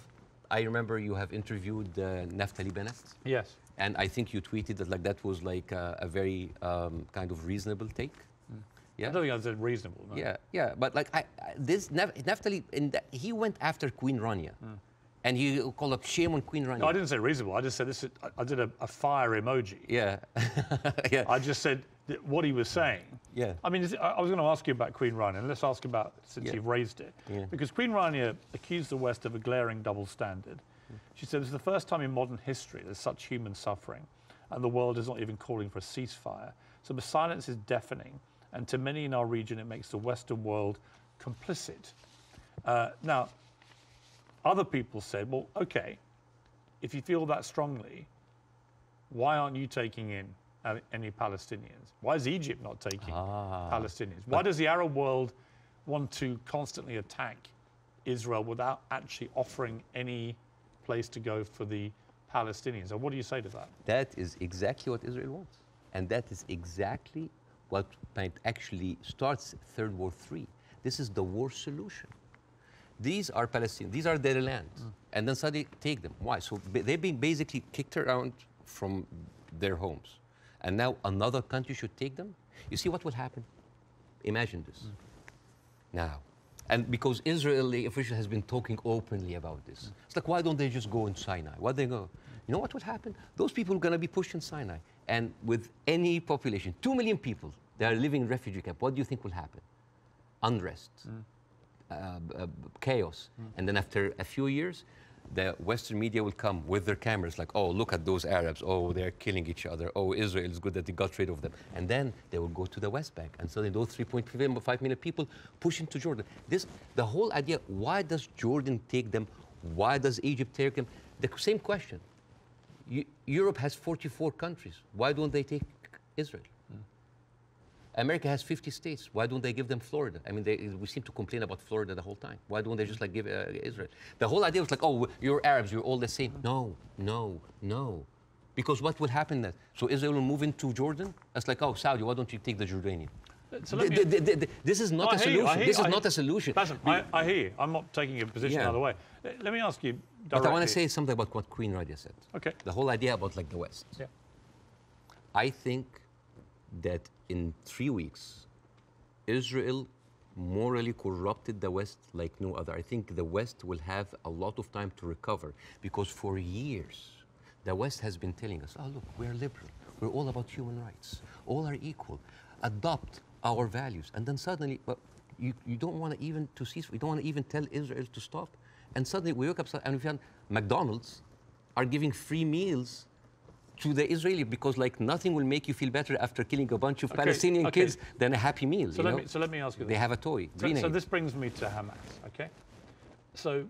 S2: I remember you have interviewed Naftali Bennett.
S1: Yes.
S2: And I think you tweeted that like that was like a very kind of reasonable take. Yeah?
S1: I don't think I said reasonable. No.
S2: Yeah, but like Naftali, he went after Queen Rania, and he called up shame on Queen Rania.
S1: No, I didn't say reasonable. I just said this. I did a fire emoji.
S2: Yeah, yeah.
S1: I just said that what he was saying.
S2: Yeah.
S1: I mean, I was going to ask you about Queen Rania, and let's ask about since you've raised it, because Queen Rania accused the West of a glaring double standard. She said, "This is the first time in modern history there's such human suffering, and the world is not even calling for a ceasefire. So the silence is deafening, and to many in our region, it makes the Western world complicit." Now, other people said, well, okay, if you feel that strongly, why aren't you taking in any Palestinians? Why is Egypt not taking Palestinians? Why does the Arab world want to constantly attack Israel without actually offering any place to go for the Palestinians. And what do you say to that?
S2: That is exactly what Israel wants. And that is exactly what might actually starts Third War III. This is the war solution. These are Palestinians, these are their lands. And then suddenly take them. Why? So they've been basically kicked around from their homes. And now another country should take them? You see what will happen? Imagine this. Now, and because Israeli official has been talking openly about this. It's like, why don't they just go in Sinai? Why they go? You know what would happen? Those people are going to be pushed in Sinai. And with any population, 2 million people, they are living in refugee camp. What do you think will happen? Unrest, chaos. And then after a few years, the Western media will come with their cameras like, oh, look at those Arabs. Oh, they're killing each other. Oh, Israel is good that they got rid of them. And then they will go to the West Bank. And suddenly those 3.5 million people push into Jordan. The whole idea, why does Jordan take them? Why does Egypt take them? The same question. Europe has 44 countries. Why don't they take Israel? America has 50 states. Why don't they give them Florida? I mean, we seem to complain about Florida the whole time. Why don't they just like give Israel? The whole idea was like, oh, you're Arabs, you're all the same. No, no, no. Because what will happen then? So Israel will move into Jordan? It's like, oh, Saudi, why don't you take the Jordanian?
S1: So
S2: this is not a solution. This is not a solution.
S1: Bassem, I hear you. I'm not taking a position either way. Let me ask you directly.
S2: But I want to say something about what Queen Radia said.
S1: Okay.
S2: The whole idea about like the West.
S1: Yeah.
S2: I think that in 3 weeks, Israel morally corrupted the West like no other. I think the West will have a lot of time to recover because for years, the West has been telling us, oh, look, we're liberal. We're all about human rights. All are equal. Adopt our values. And then suddenly, you don't want to even to cease. We don't want to even tell Israel to stop. And suddenly we woke up and we found McDonald's are giving free meals to the Israeli because like nothing will make you feel better after killing a bunch of Palestinian kids than a Happy Meal.
S1: So let me ask you this.
S2: They have a toy.
S1: So this brings me to Hamas, okay? So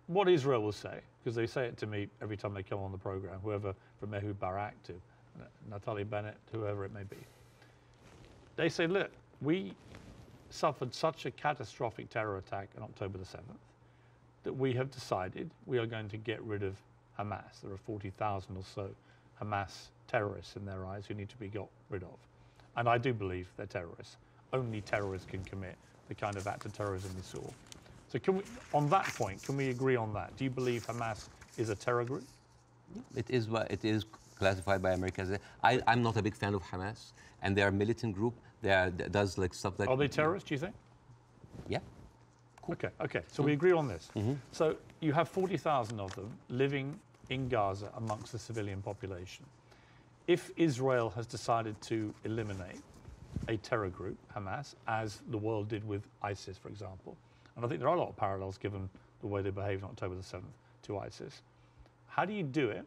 S1: what Israel will say, because they say it to me every time they come on the program, whoever from Ehud Barak to Natalie Bennett, whoever it may be, they say, look, we suffered such a catastrophic terror attack on October the 7th that we have decided we are going to get rid of Hamas. There are 40,000 or so Hamas terrorists in their eyes who need to be got rid of. And I do believe they're terrorists. Only terrorists can commit the kind of act of terrorism we saw. So can we, on that point, can we agree on that? Do you believe Hamas is a terror group?
S2: It is classified by America as I'm not a big fan of Hamas, and they are a militant group. That does like stuff like...
S1: Are they terrorists, do you think?
S2: Yeah. Cool.
S1: Okay. So we agree on this. So you have 40,000 of them living in Gaza amongst the civilian population. If Israel has decided to eliminate a terror group, Hamas, as the world did with ISIS, for example, and I think there are a lot of parallels given the way they behaved on October the 7th to ISIS, how do you do it?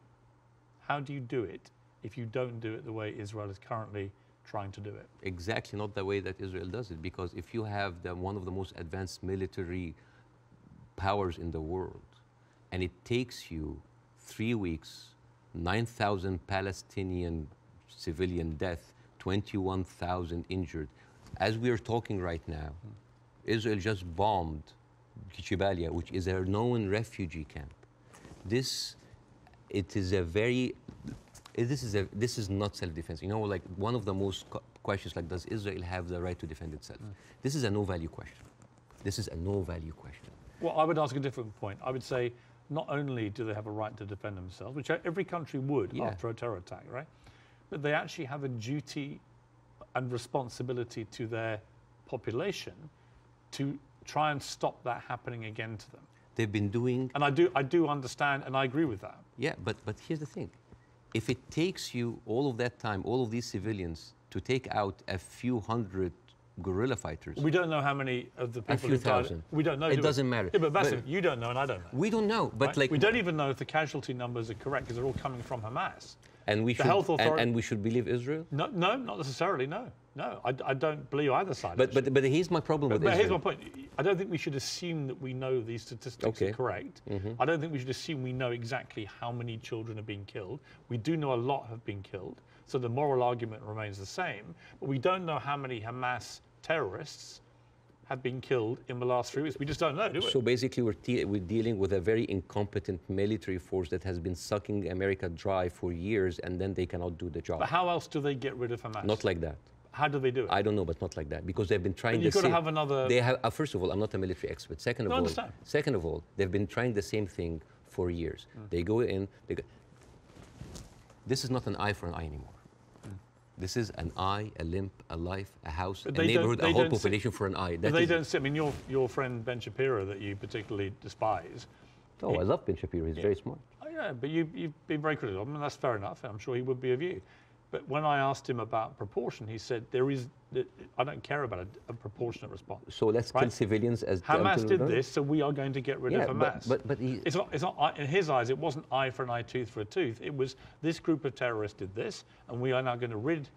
S1: How do you do it if you don't do it the way Israel is currently trying to do it?
S2: Exactly not the way that Israel does it, because if you have one of the most advanced military powers in the world, and it takes you 3 weeks, 9,000 Palestinian civilian death, 21,000 injured. As we are talking right now, Israel just bombed Jabalia, which is a known refugee camp. This is not self-defense. You know, like one of the most questions, like, does Israel have the right to defend itself? This is a no-value question. This is a no-value question.
S1: Well, I would ask a different point. I would say, not only do they have a right to defend themselves, which every country would after a terror attack, right? But they actually have a duty and responsibility to their population to try and stop that happening again to them.
S2: They've been doing...
S1: And I do understand, and I agree with that.
S2: Yeah, but here's the thing. If it takes you all of that time, all of these civilians, to take out a few hundred guerrilla fighters...
S1: We don't know how many of the people...
S2: A few thousand.
S1: We don't know.
S2: It doesn't matter.
S1: Yeah, but Bassem, you don't know and I don't know.
S2: We don't know, but like...
S1: We don't even know if the casualty numbers are correct because they're all coming from Hamas.
S2: And we should believe Israel?
S1: No, not necessarily, no. No, I don't believe either side.
S2: But here's my problem with Israel.
S1: But here's my point. I don't think we should assume that we know these statistics are correct. I don't think we should assume we know exactly how many children are being killed. We do know a lot have been killed, so the moral argument remains the same. But we don't know how many Hamas terrorists have been killed in the last 3 weeks? We just don't know, do we?
S2: So basically, we're dealing with a very incompetent military force that has been sucking America dry for years, and then they cannot do the job.
S1: But how else do they get rid of Hamas?
S2: Not like that.
S1: How do they do it?
S2: I don't know, but not like that, because they've been trying.
S1: But you've got to have another.
S2: They have. First of all, I'm not a military expert. Second of all, they've been trying the same thing for years. They go in. This is not an eye for an eye anymore. This is an eye, a limb, a life, a house, a neighborhood, a whole population for an eye.
S1: They don't see. I mean, your friend Ben Shapiro, that you particularly despise.
S2: Oh, I love Ben Shapiro. He's very smart.
S1: Oh, yeah, but you've been very critical of him, and that's fair enough. I'm sure he would be of you. But when I asked him about proportion, he said I don't care about a proportionate response.
S2: So let's kill civilians as
S1: Hamas did this, so we are going to get rid of Hamas.
S2: But
S1: it's not in his eyes. It wasn't eye for an eye, tooth for a tooth. It was this group of terrorists did this, and we are now going to rid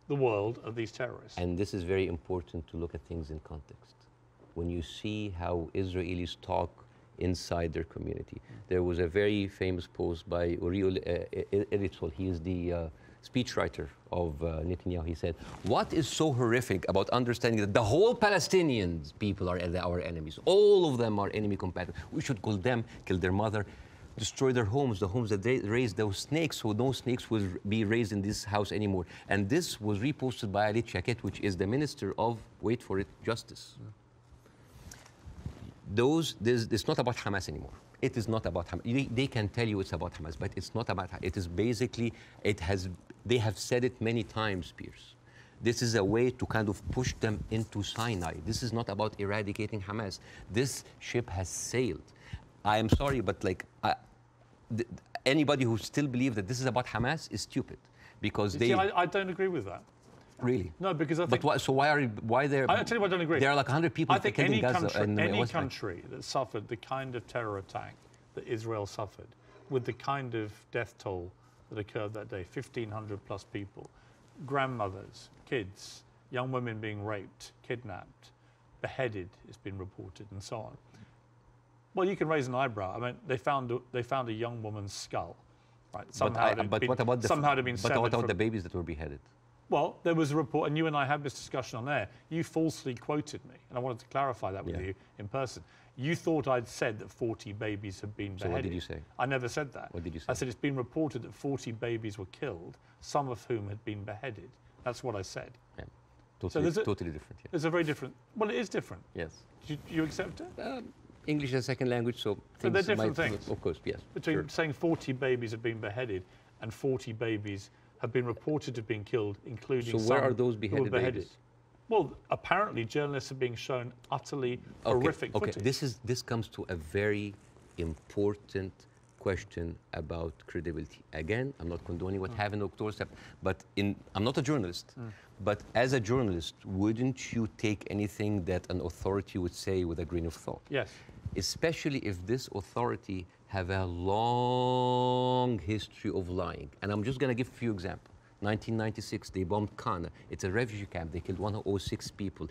S1: the world of these terrorists.
S2: And this is very important to look at things in context. When you see how Israelis talk inside their community, there was a very famous post by Uriel Eritzol. He is the speechwriter of Netanyahu. He said, "What is so horrific about understanding that the whole Palestinian people are our enemies? All of them are enemy combatants. We should kill them, kill their mother, destroy their homes, the homes that they raised those snakes, so no snakes will be raised in this house anymore." And this was reposted by Ali Chaket, which is the minister of, wait for it, justice. It's not about Hamas anymore. It is not about Hamas. They can tell you it's about Hamas, but it's not about. It is basically. They have said it many times, Piers. This is a way to kind of push them into Sinai. This is not about eradicating Hamas. This ship has sailed. I am sorry, but like anybody who still believes that this is about Hamas is stupid, because they.
S1: See, I don't agree with that.
S2: Really?
S1: No, because I think.
S2: But why there?
S1: I tell you what I don't agree.
S2: There are like 100 people.
S1: I think
S2: killed in Gaza
S1: any country that suffered the kind of terror attack that Israel suffered, with the kind of death toll that occurred that day, 1,500 plus people, grandmothers, kids, young women being raped, kidnapped, beheaded, it's been reported, and so on. Well, you can raise an eyebrow. I mean, they found a young woman's skull, right?
S2: But what about the babies that were beheaded?
S1: Well, there was a report, and you and I had this discussion on air. You falsely quoted me, and I wanted to clarify that with you in person. You thought I'd said that 40 babies had been beheaded.
S2: So what did you say?
S1: I never said that.
S2: What did you say?
S1: I said it's been reported that 40 babies were killed, some of whom had been beheaded. That's what I said.
S2: Yeah. Totally different. Yeah.
S1: There's a very different. Well, it is different.
S2: Yes.
S1: Do you accept it?
S2: English is a second language, so
S1: they're different things.
S2: Of course, yes.
S1: Between saying 40 babies have been beheaded and 40 babies have been reported to have been killed, including some
S2: where are those
S1: who were beheaded?
S2: Babies?
S1: Well, apparently journalists are being shown utterly horrific footage.
S2: This comes to a very important question about credibility. Again, I'm not condoning what happened on October 7th, but I'm not a journalist. But as a journalist, wouldn't you take anything that an authority would say with a grain of thought?
S1: Yes.
S2: Especially if this authority have a long history of lying. And I'm just going to give a few examples. 1996, they bombed Kana. It's a refugee camp. They killed 106 people.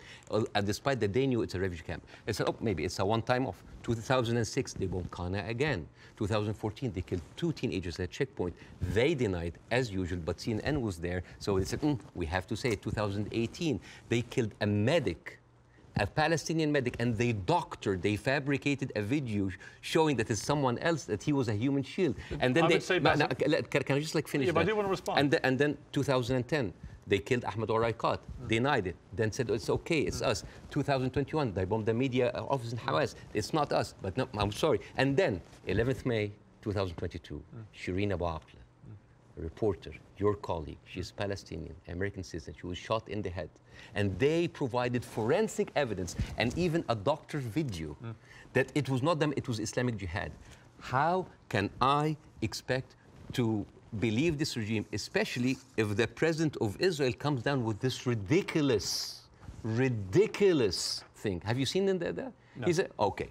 S2: Despite that they knew it's a refugee camp. They said, oh, maybe it's a one-time off. 2006, they bombed Kana again. 2014, they killed 2 teenagers at a checkpoint. They denied, as usual, but CNN was there. So they said, we have to say it. 2018, they killed a medic, a Palestinian medic, and they fabricated a video showing that it's someone else, that he was a human shield. And then can I just like finish?
S1: Yeah, but I do want to respond.
S2: And then 2010, they killed Ahmed Oraiqat, denied it, then said it's okay, it's us. 2021, they bombed the media office in Hamas. It's not us, but no, I'm sorry. And then 11th May 2022, Shireen Abu Akleh, a reporter, your colleague, she's Palestinian, American citizen, she was shot in the head. And they provided forensic evidence and even a doctor's video that it was not them, it was Islamic Jihad. How can I expect to believe this regime, especially if the president of Israel comes down with this ridiculous thing? Have you seen that? No. He said, okay.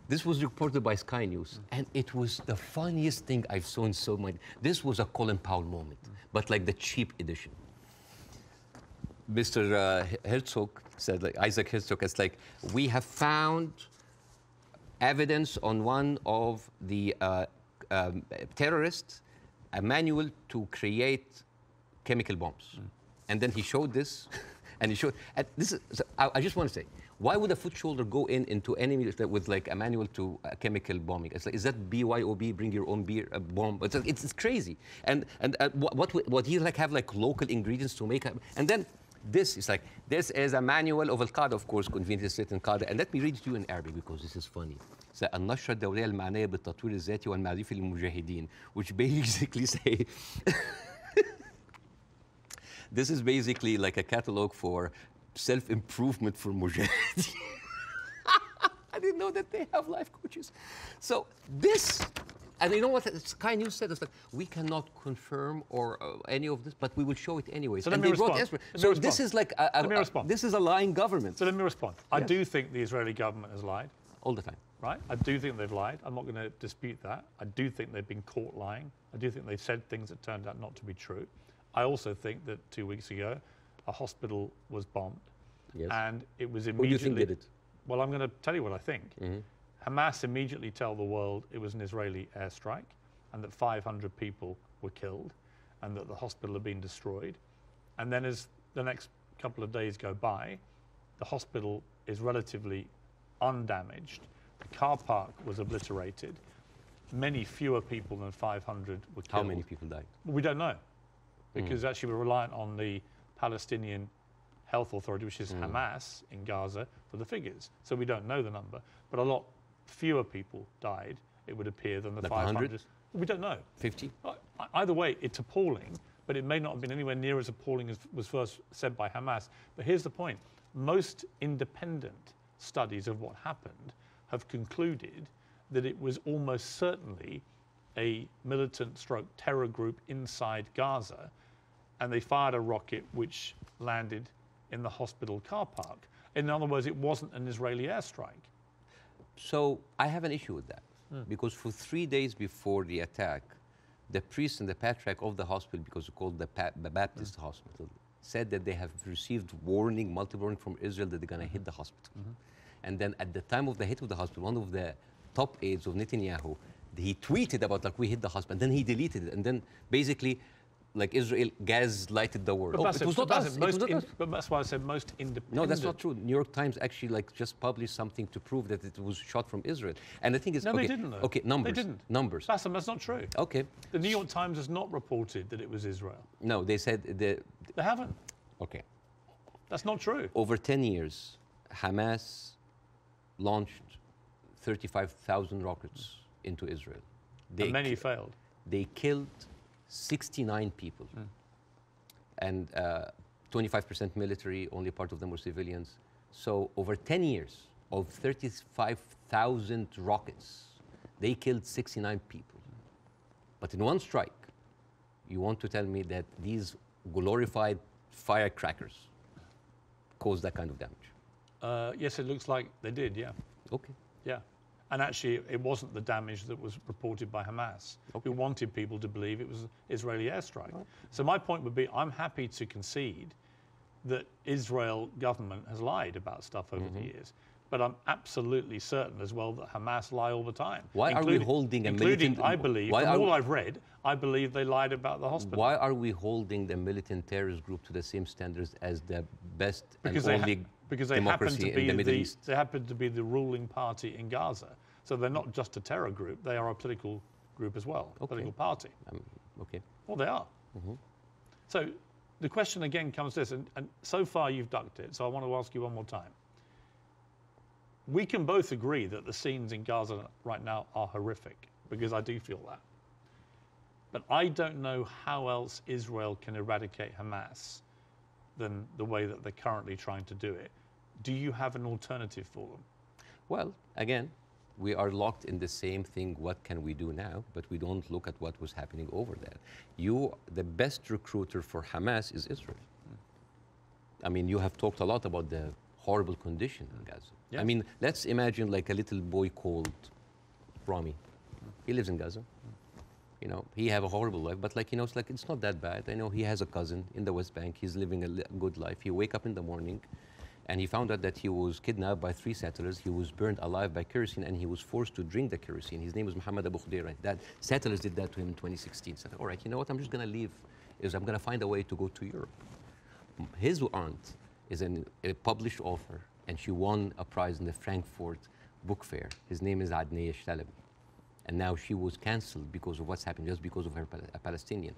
S2: This was reported by Sky News, and it was the funniest thing I've seen so much. This was a Colin Powell moment, but like the cheap edition. Mr. Herzog said, like Isaac Herzog, it's like, we have found evidence on one of the terrorists, a manual to create chemical bombs. And then he showed this, and he showed, and this is, so I just want to say, Why would a foot soldier go into enemy with like a manual to chemical bombing? It's like, is that BYOB, bring your own beer, bomb? It's crazy. And what he like have like local ingredients to make, and then this is like, this is a manual of Al-Qaeda, of course, conveniently written Qaeda. And let me read it to you in Arabic because this is funny. So, النشرة الدولية المعنية بالتطوير الذاتي والمعرفي للمجاهدين, which basically say, this is basically like a catalog for self-improvement for mujahideen. I didn't know that they have life coaches. So this, and you know what Sky News said? It's like, we cannot confirm or any of this, but we will show it anyway.
S1: So let me respond.
S2: So this is like this is a lying government.
S1: So let me respond. I do think the Israeli government has lied.
S2: All the time.
S1: Right? I do think they've lied. I'm not going to dispute that. I do think they've been caught lying. I do think they've said things that turned out not to be true. I also think that 2 weeks ago, a hospital was bombed.
S2: Yes.
S1: And it was immediately...
S2: Who do you think did it?
S1: Well, I'm going to tell you what I think. Hamas immediately tell the world it was an Israeli airstrike and that 500 people were killed and that the hospital had been destroyed. And then as the next couple of days go by, the hospital is relatively undamaged. The car park was obliterated. Many fewer people than 500 were killed.
S2: How many people died?
S1: We don't know, because actually we're reliant on the Palestinian Health Authority, which is Hamas in Gaza, for the figures. So we don't know the number, but a lot fewer people died, it would appear, than the
S2: like
S1: 500.
S2: 100?
S1: We don't know.
S2: 50?
S1: Either way, it's appalling, but it may not have been anywhere near as appalling as was first said by Hamas. But here's the point. Most independent studies of what happened have concluded that it was almost certainly a militant stroke terror group inside Gaza, and they fired a rocket which landed in the hospital car park. In other words, it wasn't an Israeli airstrike.
S2: So I have an issue with that, because for 3 days before the attack, the priest and the patriarch of the hospital, because it's called the Baptist hospital, said that they have received multiple warning from Israel that they're going to hit the hospital. And then at the time of the hit of the hospital, one of the top aides of Netanyahu, he tweeted about like, we hit the hospital, and then he deleted it, and then basically like Israel gaslighted the world.
S1: But
S2: It was not us.
S1: But that's why I said most independent.
S2: No, that's not true. New York Times actually like just published something to prove that it was shot from Israel. And the thing is,
S1: No,
S2: okay,
S1: they didn't, though.
S2: Okay, numbers.
S1: They didn't.
S2: Numbers.
S1: Bassem, that's not true.
S2: Okay.
S1: The New York Times has not reported that it was Israel.
S2: No, they said
S1: They haven't.
S2: Okay.
S1: That's not true.
S2: Over 10 years, Hamas launched 35,000 rockets into Israel.
S1: And many failed.
S2: They killed 69 people. And 25% military, only part of them were civilians. So over 10 years of 35,000 rockets, they killed 69 people. But in one strike, you want to tell me that these glorified firecrackers caused that kind of damage?
S1: Yes, it looks like they did, yeah.
S2: Okay.
S1: Yeah. And actually, it wasn't the damage that was reported by Hamas, who wanted people to believe it was an Israeli airstrike. So my point would be, I'm happy to concede that Israel government has lied about stuff over the years. But I'm absolutely certain as well that Hamas lie all the time.
S2: Why are we holding a militant...
S1: I believe, from all I've read, I believe they lied about the hospital.
S2: Why are we holding the militant terrorist group to the same standards as the best
S1: because
S2: and only democracy in the Middle East?
S1: They happen to be the ruling party in Gaza. So they're not just a terror group, they are a political group as well, a political party.
S2: Okay.
S1: Well, they are. So the question again comes to this, and so far you've ducked it, so I want to ask you one more time. We can both agree that the scenes in Gaza right now are horrific, because I do feel that. But I don't know how else Israel can eradicate Hamas than the way that they're currently trying to do it. Do you have an alternative for them?
S2: Well, again, we are locked in the same thing, what can we do now? But we don't look at what was happening over there. The best recruiter for Hamas is Israel. I mean, you have talked a lot about the horrible condition in Gaza. Yes. I mean, let's imagine like a little boy called Rami. He lives in Gaza. You know, he have a horrible life, but like, you know, it's like, it's not that bad. I know he has a cousin in the West Bank. He's living a good life. He wake up in the morning and he found out that he was kidnapped by 3 settlers. He was burned alive by kerosene and he was forced to drink the kerosene. His name was Muhammad Abu Khudaira. That settlers did that to him in 2016. Said, all right, you know what, I'm just gonna leave. I'm gonna find a way to go to Europe. His aunt is a published author and she won a prize in the Frankfurt Book Fair. His name is Adnei Shalabi. And now she was cancelled because of what's happened, just because of her a Palestinian.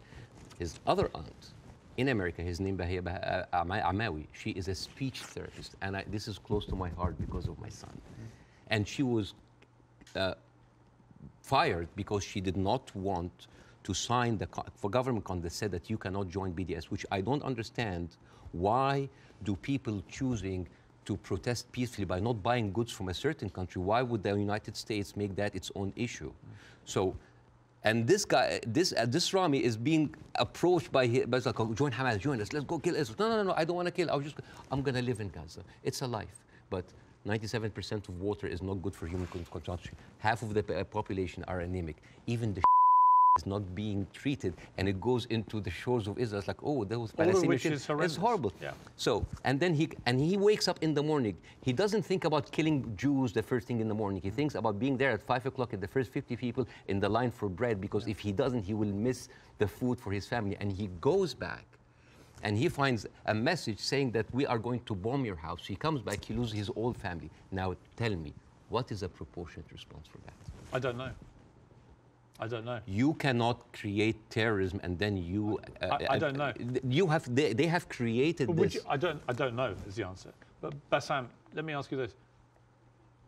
S2: His other aunt in America, his name is Amawi. She is a speech therapist, and this is close to my heart because of my son. And she was fired because she did not want to sign the government contract that said that you cannot join BDS, which I don't understand. Why do people choosing to protest peacefully by not buying goods from a certain country? Why would the United States make that its own issue? So, and this guy, this Rami is being approached by like, oh, join Hamas, join us, let's go kill Israel. No, I don't want to kill. I'm going to live in Gaza. It's a life, but 97% of water is not good for human consumption. Half of the population are anemic. Even the is not being treated, and it goes into the shores of Israel. It's like, oh, those Palestinians. It's horrible.
S1: Yeah.
S2: So, and then he wakes up in the morning. He doesn't think about killing Jews the first thing in the morning. He thinks about being there at 5 o'clock at the first 50 people in the line for bread, because if he doesn't, he will miss the food for his family. And he goes back, and he finds a message saying that we are going to bomb your house. He comes back, he loses his whole family. Now, tell me, what is a proportionate response for that?
S1: I don't know. I don't know.
S2: You cannot create terrorism and then you...
S1: I don't know.
S2: They have created this.
S1: I don't know is the answer. But Bassem, let me ask you this.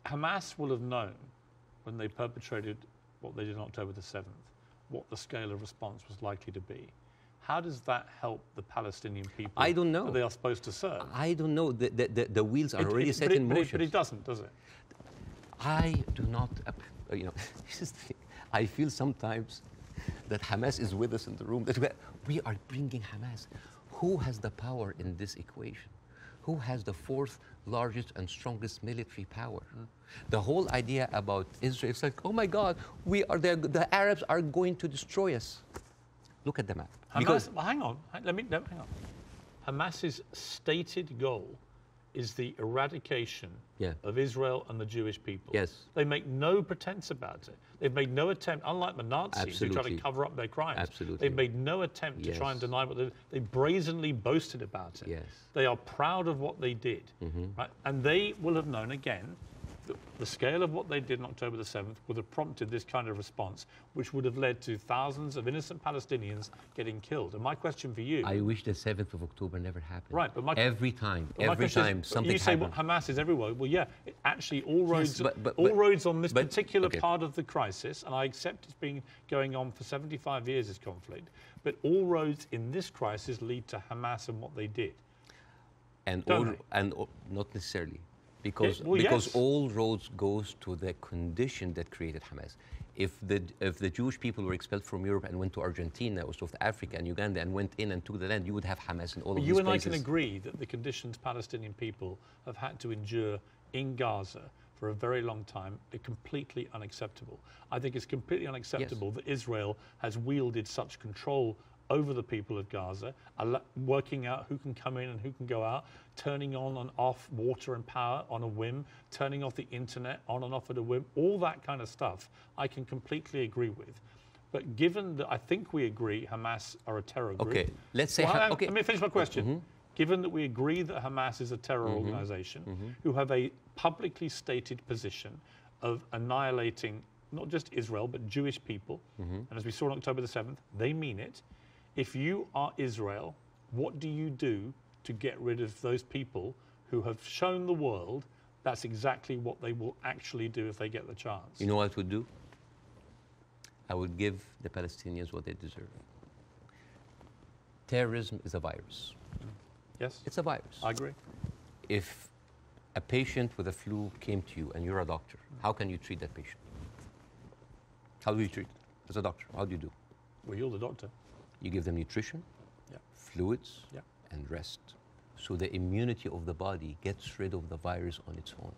S1: Hamas will have known when they perpetrated what they did on October the 7th, what the scale of response was likely to be. How does that help the Palestinian people?
S2: I don't know.
S1: That they are supposed to serve?
S2: I don't know. The wheels are already set in motion.
S1: But it doesn't, does it?
S2: I do not, you know, this is the thing. I feel sometimes that Hamas is with us in the room, that we are bringing Hamas. Who has the power in this equation? Who has the fourth largest and strongest military power? The whole idea about Israel, it's like, oh my God, the Arabs are going to destroy us. Look at the map.
S1: Hamas, hang on, hang on. Hamas's stated goal is the eradication of Israel and the Jewish people.
S2: Yes.
S1: They make no pretense about it. They've made no attempt, unlike the Nazis who try to cover up their crimes.
S2: Absolutely.
S1: They've made no attempt to try and deny what they did. They brazenly boasted about it.
S2: Yes.
S1: They are proud of what they did. Right? And they will have known, again, the scale of what they did on October the 7th would have prompted this kind of response, which would have led to thousands of innocent Palestinians getting killed. And my question for you...
S2: I wish the 7th of October never happened.
S1: Right, but
S2: every time something happened.
S1: You say, well, Hamas is everywhere. Well, yeah, actually all roads, all roads on this particular part of the crisis, and I accept it's been going on for 75 years, this conflict, but all roads in this crisis lead to Hamas and what they did.
S2: And not necessarily. Because all roads goes to the condition that created Hamas. If the Jewish people were expelled from Europe and went to Argentina or South Africa and Uganda and went in and took the land, you would have Hamas in all of these places.
S1: You and I can agree that the conditions Palestinian people have had to endure in Gaza for a very long time are completely unacceptable. I think it's completely unacceptable that Israel has wielded such control over the people of Gaza, working out who can come in and who can go out, turning on and off water and power on a whim, turning off the internet on and off at a whim, all that kind of stuff I can completely agree with. But given that I think we agree Hamas are a terror group...
S2: Okay, let's say...
S1: Let me finish my question. Given that we agree that Hamas is a terror organization who have a publicly stated position of annihilating not just Israel, but Jewish people, and as we saw on October the 7th, they mean it. If you are Israel, what do you do to get rid of those people who have shown the world that's exactly what they will actually do if they get the chance?
S2: You know what I would do? I would give the Palestinians what they deserve. Terrorism is a virus.
S1: Yes?
S2: It's a virus.
S1: I agree.
S2: If a patient with a flu came to you and you're a doctor, how can you treat that patient? How do you treat it as a doctor? How do you do?
S1: Well, you're the doctor.
S2: You give them nutrition, fluids, and rest. So the immunity of the body gets rid of the virus on its own.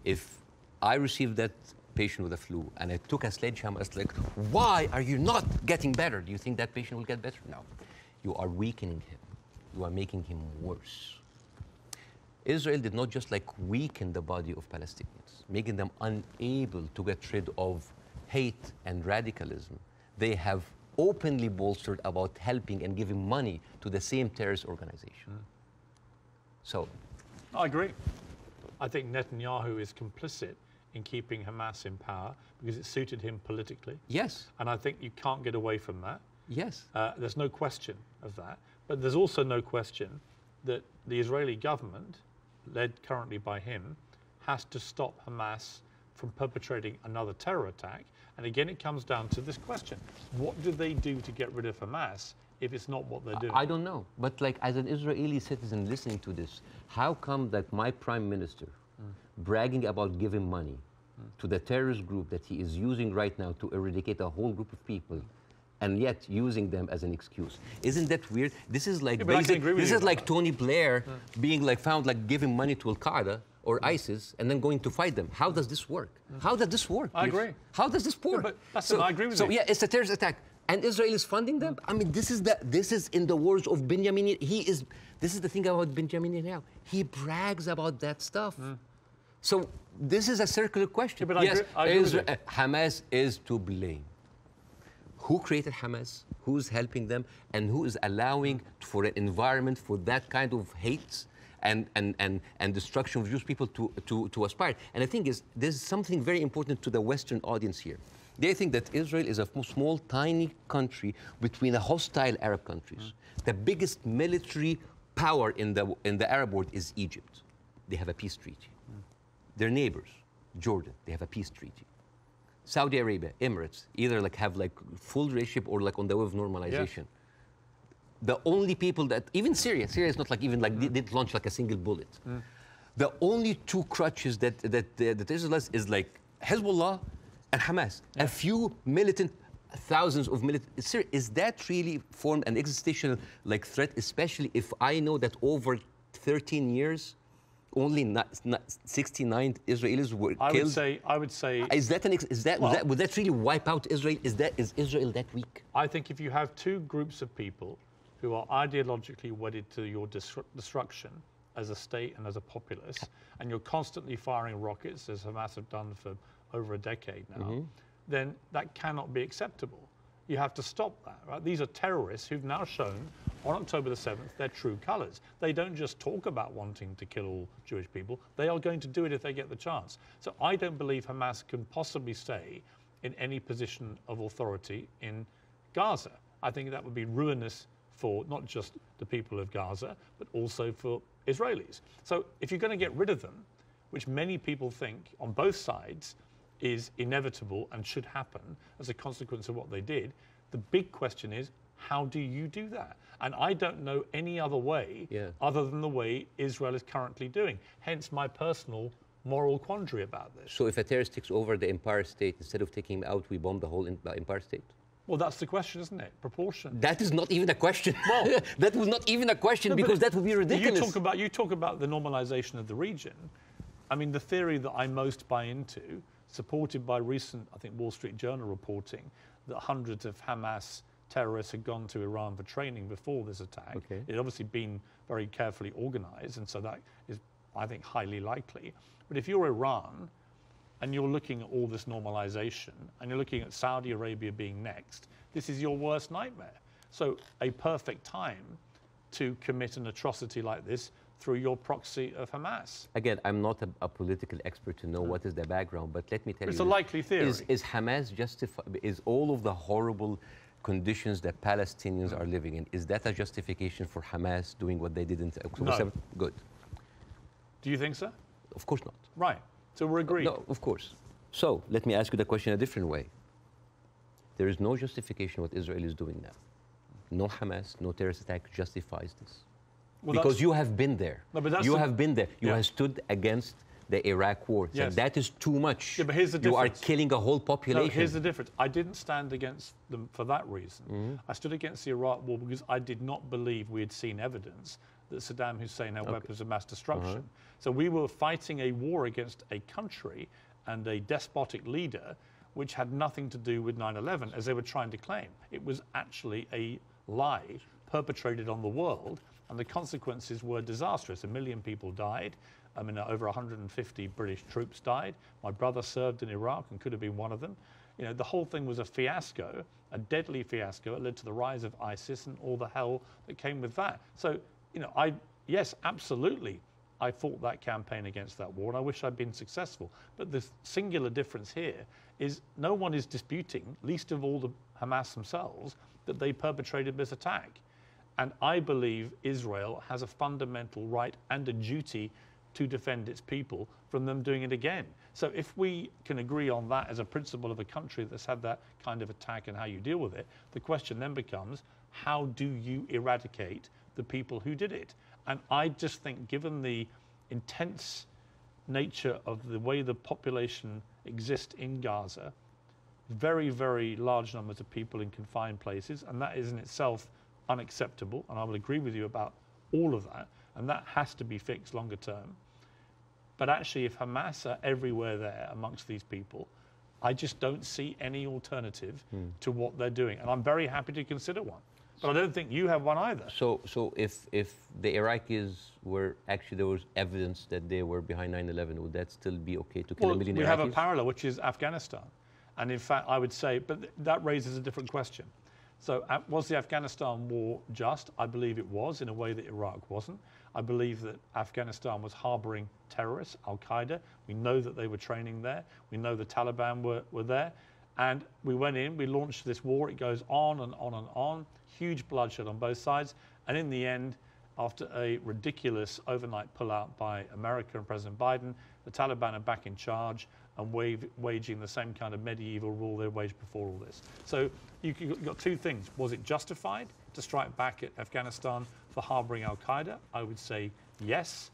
S2: If I received that patient with a flu and I took a sledgehammer, it's like, why are you not getting better? Do you think that patient will get better? No. You are weakening him. You are making him worse. Israel did not just like weaken the body of Palestinians, making them unable to get rid of hate and radicalism. They have openly bolstered about helping and giving money to the same terrorist organization. So
S1: I agree. I think Netanyahu is complicit in keeping Hamas in power because it suited him politically.
S2: Yes.
S1: And I think you can't get away from that.
S2: Yes.
S1: There's no question of that. But there's also no question that the Israeli government, led currently by him, has to stop Hamas from perpetrating another terror attack. And again, it comes down to this question. What do they do to get rid of Hamas if it's not what they're doing?
S2: I don't know. But like, as an Israeli citizen listening to this, how come that my prime minister bragging about giving money to the terrorist group that he is using right now to eradicate a whole group of people, and yet using them as an excuse? Isn't that weird? This is like this is like Tony Blair being like found like giving money to Al-Qaeda or ISIS and then going to fight them. How does this work? How does this work?
S1: I agree.
S2: How does this work?
S1: Yeah, but I agree with you.
S2: So yeah, it's a terrorist attack. And Israel is funding them? I mean, this is in the words of Benjamin. This is the thing about Benjamin Netanyahu. He brags about that stuff. So this is a circular question.
S1: Yeah, but
S2: yes,
S1: I agree with you.
S2: Hamas is to blame. Who created Hamas? Who's helping them? And who is allowing for an environment for that kind of hate and destruction of Jewish people to aspire? And the thing is, there's something very important to the Western audience here. They think that Israel is a small, tiny country between the hostile Arab countries. The biggest military power in the Arab world is Egypt. They have a peace treaty. Their neighbors, Jordan, they have a peace treaty. Saudi Arabia, Emirates, either like have like full relationship or like on the way of normalization. Yeah. The only people that, even Syria is not like even like didn't launch like a single bullet. The only two crutches that Israel is like Hezbollah and Hamas. Yeah. A few militant, thousands of militant. Is that really formed an existential like threat, especially if I know that over 13 years, only 69 Israelis were killed?
S1: I would say.
S2: Would that really wipe out Israel? Is Israel that weak?
S1: I think if you have two groups of people who are ideologically wedded to your destruction as a state and as a populace, and you're constantly firing rockets, as Hamas have done for over a decade now, then that cannot be acceptable. You have to stop that, right? These are terrorists who've now shown on October the 7th their true colors. They don't just talk about wanting to kill all Jewish people. They are going to do it if they get the chance. So I don't believe Hamas can possibly stay in any position of authority in Gaza. I think that would be ruinous for not just the people of Gaza, but also for Israelis. So if you're going to get rid of them, which many people think on both sides is inevitable and should happen as a consequence of what they did, the big question is, how do you do that? And I don't know any other way other than the way Israel is currently doing. Hence my personal moral quandary about this.
S2: So if a terrorist takes over the Empire State, instead of taking him out, we bomb the whole Empire State?
S1: Well, that's the question, isn't it? Proportion.
S2: That is not even a question. Well, that was not even a question, because that would be ridiculous.
S1: You talk about the normalization of the region. I mean, the theory that I most buy into, supported by recent, I think, Wall Street Journal reporting, that hundreds of Hamas terrorists had gone to Iran for training before this attack. Okay. It had obviously been very carefully organized, and so that is, I think, highly likely. But if you're Iran, and you're looking at all this normalization, and you're looking at Saudi Arabia being next, this is your worst nightmare. So a perfect time to commit an atrocity like this through your proxy of Hamas.
S2: Again, I'm not a political expert to know what is the background, but let me tell you.
S1: It's a likely theory.
S2: Is Hamas justified? Is all of the horrible conditions that Palestinians are living in, is that a justification for Hamas doing what they did in October 7th? Good.
S1: Do you think so?
S2: Of course not.
S1: Right. So we're agreed.
S2: No, of course. So let me ask you the question a different way. There is no justification what Israel is doing now. No Hamas, no terrorist attack justifies this. Well, because you have been there. No, but you have been there. You have stood against the Iraq war. Yes. And that is too much.
S1: Yeah, but here's the difference.
S2: You are killing a whole population.
S1: No, here's the difference. I didn't stand against them for that reason. I stood against the Iraq war because I did not believe we had seen evidence that Saddam Hussein had weapons of mass destruction. So we were fighting a war against a country and a despotic leader which had nothing to do with 9/11, as they were trying to claim. It was actually a lie perpetrated on the world, and the consequences were disastrous. 1 million people died. I mean, over 150 British troops died. My brother served in Iraq and could have been one of them. You know, the whole thing was a fiasco, a deadly fiasco. It led to the rise of ISIS and all the hell that came with that. So, you know, yes, absolutely. I fought that campaign against that war, and I wish I'd been successful. But the singular difference here is no one is disputing, least of all the Hamas themselves, that they perpetrated this attack. And I believe Israel has a fundamental right and a duty to defend its people from them doing it again. So if we can agree on that as a principle of a country that's had that kind of attack and how you deal with it, the question then becomes, how do you eradicate the people who did it? And I just think, given the intense nature of the way the population exists in Gaza, very, very large numbers of people in confined places, and that is in itself unacceptable, and I will agree with you about all of that, and that has to be fixed longer term. But actually, if Hamas are everywhere there amongst these people, I just don't see any alternative to what they're doing. And I'm very happy to consider one. But I don't think you have one either.
S2: So if the Iraqis were actually, there was evidence that they were behind 9/11, would that still be okay to kill a million Iraqis?
S1: We have a parallel, which is Afghanistan. And in fact, I would say, but that raises a different question. So was the Afghanistan war just? I believe it was, in a way that Iraq wasn't. I believe that Afghanistan was harboring terrorists, Al-Qaeda. We know that they were training there. We know the Taliban were there. And we went in, we launched this war. It goes on and on and on. Huge bloodshed on both sides. And in the end, after a ridiculous overnight pullout by America and President Biden, the Taliban are back in charge and waging the same kind of medieval rule they waged before all this. So you've got two things. Was it justified to strike back at Afghanistan for harboring Al-Qaeda? I would say yes.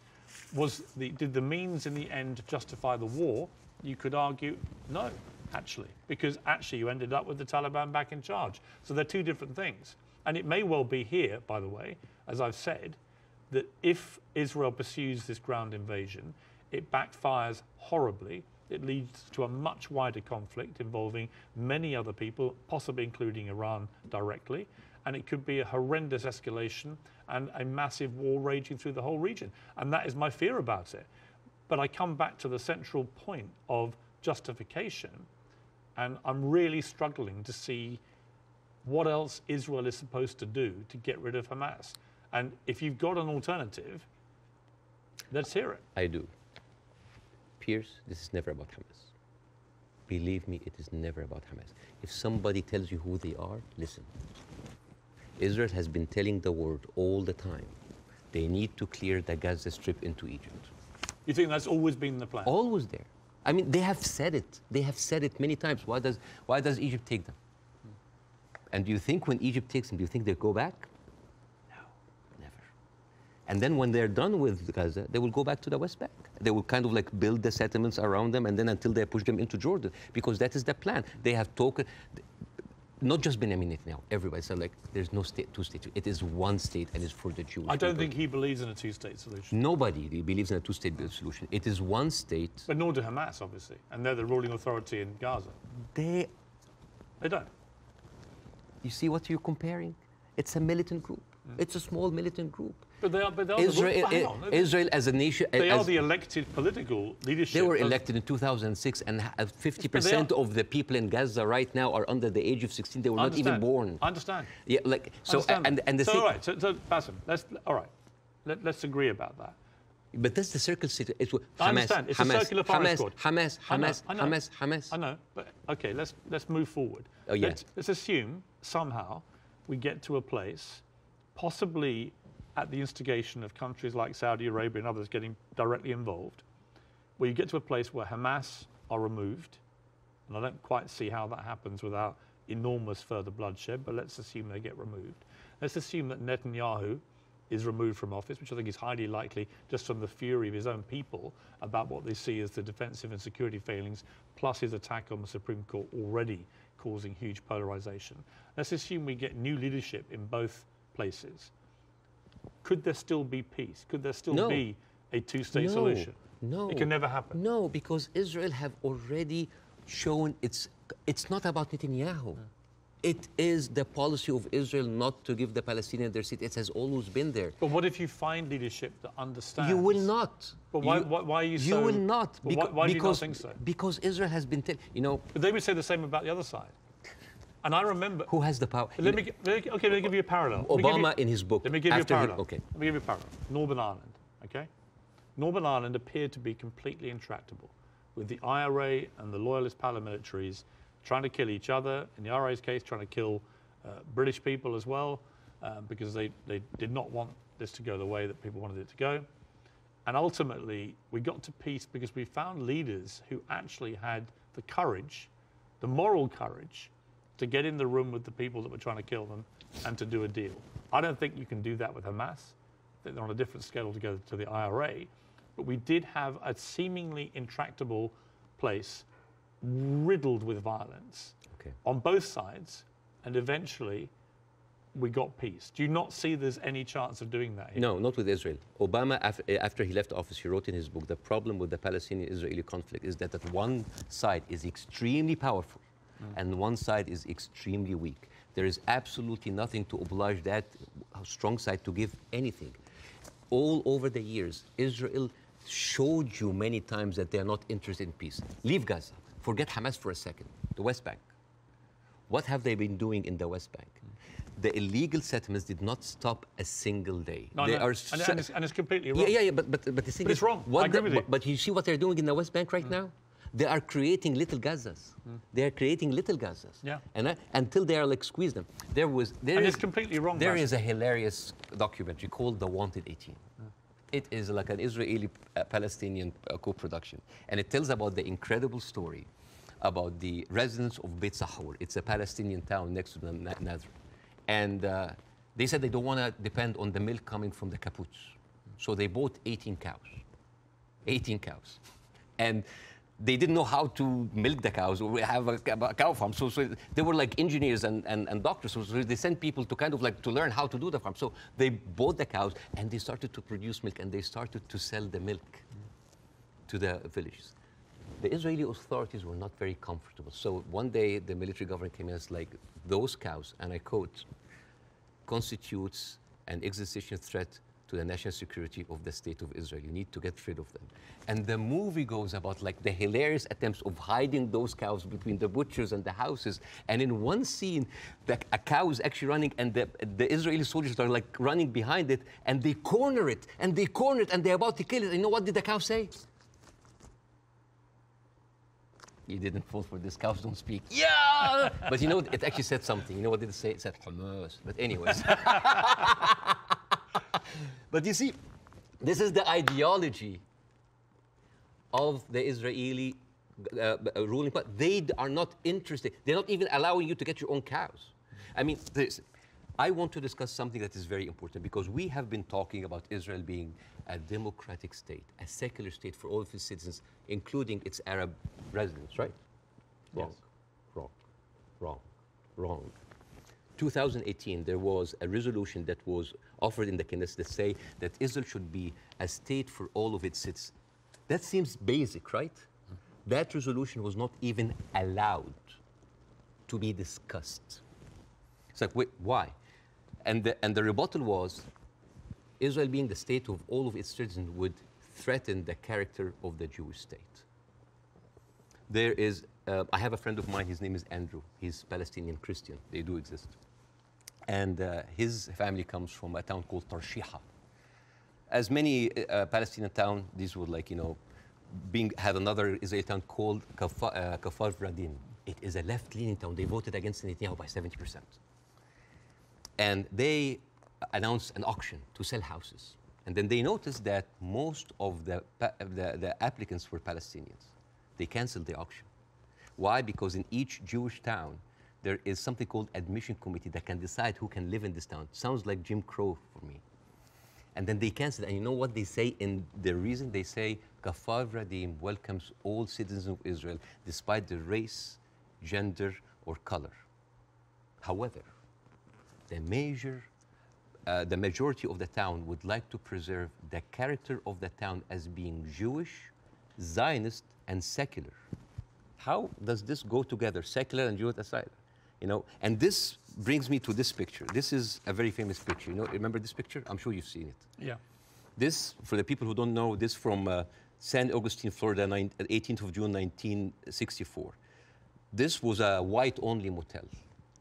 S1: Did the means in the end justify the war? You could argue no, actually, because actually you ended up with the Taliban back in charge. So they're two different things. And it may well be here, by the way, as I've said, that if Israel pursues this ground invasion, it backfires horribly. It leads to a much wider conflict involving many other people, possibly including Iran directly. And it could be a horrendous escalation and a massive war raging through the whole region. And that is my fear about it. But I come back to the central point of justification, and I'm really struggling to see what else Israel is supposed to do to get rid of Hamas. And if you've got an alternative, let's hear it.
S2: I do. Piers, this is never about Hamas. Believe me, it is never about Hamas. If somebody tells you who they are, listen. Israel has been telling the world all the time, they need to clear the Gaza Strip into Egypt.
S1: You think that's always been the plan?
S2: Always there. I mean, they have said it. They have said it many times. Why does Egypt take them? And do you think when Egypt takes them, do you think they'll go back? No, never. And then when they're done with Gaza, they will go back to the West Bank. They will kind of like build the settlements around them, and then until they push them into Jordan, because that is the plan. They have talked, not just Benjamin Netanyahu, everybody said like, there's no state, two states. It is one state, and it's for the Jewish
S1: I don't
S2: people.
S1: think he believes in a two-state solution.
S2: Nobody believes in a two-state solution. It is one state.
S1: But nor do Hamas, obviously, and they're the ruling authority in Gaza.
S2: They
S1: don't.
S2: You see what you're comparing? It's a militant group. It's a small militant group.
S1: But they are
S2: Israel as a nation.
S1: They are the elected political leadership.
S2: They were elected in 2006, and 50% of the people in Gaza right now are under the age of 16. They were not even born.
S1: I understand.
S2: Yeah, like so. And the
S1: so all right. So Bassem, let's agree about that.
S2: But that's the circle state. It's
S1: I understand. It's a circular firing squad.
S2: Hamas.
S1: I know. But okay, let's move forward.
S2: Oh yeah.
S1: Let's assume somehow we get to a place, possibly at the instigation of countries like Saudi Arabia and others getting directly involved, where you get to a place where Hamas are removed, and I don't quite see how that happens without enormous further bloodshed, but let's assume they get removed. Let's assume that Netanyahu is removed from office, which I think is highly likely just from the fury of his own people about what they see as the defensive and security failings, plus his attack on the Supreme Court already causing huge polarization. Let's assume we get new leadership in both places. Could there still be peace? Could there still be a two-state solution?
S2: No.
S1: It can never happen.
S2: No, because Israel have already shown it's not about Netanyahu. It is the policy of Israel not to give the Palestinians their seat. It has always been there.
S1: But what if you find leadership that understands?
S2: You will not.
S1: But why are you so...
S2: You will not.
S1: Why do you not think so?
S2: Because Israel has been...
S1: But they would say the same about the other side. And I remember...
S2: Who has the power?
S1: Let me give you a parallel.
S2: Obama in his book...
S1: Let me give you a parallel. Let me give you a parallel. Northern Ireland, okay? Northern Ireland appeared to be completely intractable, with the IRA and the loyalist paramilitaries trying to kill each other. In the IRA's case, trying to kill British people as well, because they did not want this to go the way that people wanted it to go. And ultimately, we got to peace because we found leaders who actually had the courage, the moral courage, to get in the room with the people that were trying to kill them and to do a deal. I don't think you can do that with Hamas. I think they're on a different scale altogether to the IRA. But we did have a seemingly intractable place riddled with violence on both sides, and eventually we got peace. Do you not see there's any chance of doing that here?
S2: No, not with Israel. Obama, after he left office, he wrote in his book, the problem with the Palestinian-Israeli conflict is that one side is extremely powerful and one side is extremely weak. There is absolutely nothing to oblige that strong side to give anything. All over the years, Israel showed you many times that they are not interested in peace. Leave Gaza. Forget Hamas for a second. The West Bank. What have they been doing in the West Bank? The illegal settlements did not stop a single day.
S1: No,
S2: they
S1: no.
S2: are
S1: and it's completely wrong.
S2: Yeah, but the thing is,
S1: it's wrong. I agree with you.
S2: But you see what they're doing in the West Bank right now? They are creating little Gazas. They are creating little Gazas.
S1: Yeah.
S2: And until they are like squeeze them.
S1: It's completely wrong.
S2: There is a hilarious documentary called The Wanted 18. It is like an Israeli-Palestinian co-production. And it tells about the incredible story about the residents of Beit Sahur. It's a Palestinian town next to the Nazareth. And they said they don't want to depend on the milk coming from the Kibbutz. So they bought 18 cows. 18 cows. And they didn't know how to milk the cows or have a cow farm. So they were like engineers and doctors. So they sent people to kind of like to learn how to do the farm. So they bought the cows and they started to produce milk and they started to sell the milk to the villages. The Israeli authorities were not very comfortable. So one day the military government came in and was like, those cows, and I quote, constitutes an existential threat to the national security of the state of Israel. You need to get rid of them. And the movie goes about like the hilarious attempts of hiding those cows between the butchers and the houses. And in one scene, a cow is actually running and the Israeli soldiers are like running behind it and they corner it and they corner it and they're about to kill it. And you know what did the cow say? You didn't fall for this, cows don't speak. Yeah! But you know, it actually said something. You know what did it say? It said Hamas. But anyways. But you see, this is the ideology of the Israeli ruling party. They are not interested. They're not even allowing you to get your own cows. I mean, I want to discuss something that is very important because we have been talking about Israel being a democratic state, a secular state for all of its citizens, including its Arab residents, right? Wrong,
S1: Yes.
S2: wrong, wrong, wrong. 2018, there was a resolution that was offered in the Knesset that say that Israel should be a state for all of its citizens. That seems basic, right? That resolution was not even allowed to be discussed. It's like, wait, why? And the rebuttal was, Israel being the state of all of its citizens would threaten the character of the Jewish state. There is, I have a friend of mine, his name is Andrew. He's Palestinian Christian, they do exist. And his family comes from a town called Tarshiha. As many Palestinian towns, these would like, you know, had another Israeli town called Kafar Vradim. It is a left-leaning town. They voted against Netanyahu by 70%. And they announced an auction to sell houses. And then they noticed that most of the applicants were Palestinians. They canceled the auction. Why? Because in each Jewish town, there is something called admission committee that can decide who can live in this town. Sounds like Jim Crow for me. And then they canceled. And you know what they say in the reason? They say, Kafar Vradim welcomes all citizens of Israel despite their race, gender, or color. However, the majority of the town would like to preserve the character of the town as being Jewish, Zionist, and secular. How does this go together, secular and Jewish aside? You know, and this brings me to this picture. This is a very famous picture. You know, remember this picture? I'm sure you've seen it.
S1: Yeah.
S2: This, for the people who don't know, this from San Augustine, Florida, 18th of June, 1964. This was a white-only motel.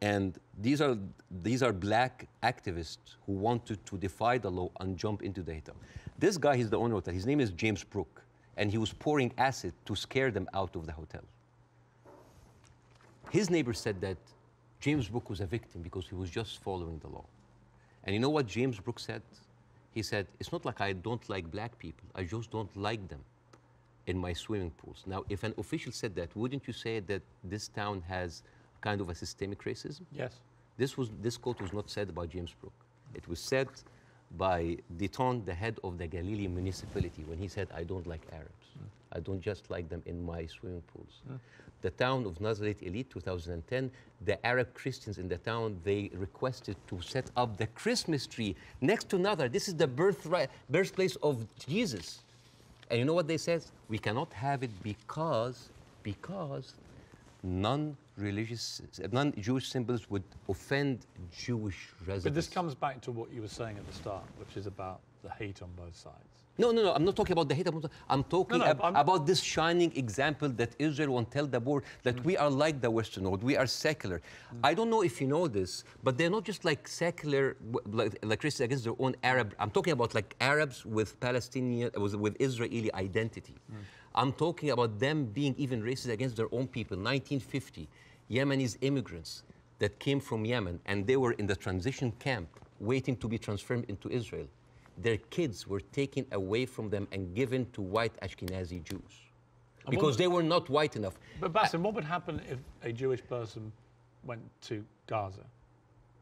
S2: And these are black activists who wanted to defy the law and jump into the hotel. This guy, he's the owner of the hotel. His name is James Brooke, and he was pouring acid to scare them out of the hotel. His neighbor said that James Brooke was a victim because he was just following the law. And you know what James Brooke said? He said, it's not like I don't like black people. I just don't like them in my swimming pools. Now, if an official said that, wouldn't you say that this town has kind of a systemic racism?
S1: Yes.
S2: This quote was not said by James Brooke. It was said by Deton, the head of the Galilee municipality, when he said, I don't like Arabs. I don't just like them in my swimming pools. The town of Nazareth Elite, 2010, the Arab Christians in the town, they requested to set up the Christmas tree next to Nazareth. This is the birthplace of Jesus. And you know what they said? We cannot have it because non-Jewish symbols would offend Jewish residents.
S1: But this comes back to what you were saying at the start, which is about the hate on both sides.
S2: No, I'm not talking about the hate. I'm talking about this shining example that Israel won't tell the world that we are like the Western world. We are secular. I don't know if you know this, but they're not just like secular, like Christians against their own Arab. I'm talking about like Arabs with Palestinian, with Israeli identity. I'm talking about them being even racist against their own people. 1950, Yemenis immigrants that came from Yemen, and they were in the transition camp waiting to be transferred into Israel. Their kids were taken away from them and given to white Ashkenazi Jews because they were not white enough.
S1: But Bassem, what would happen if a Jewish person went to Gaza?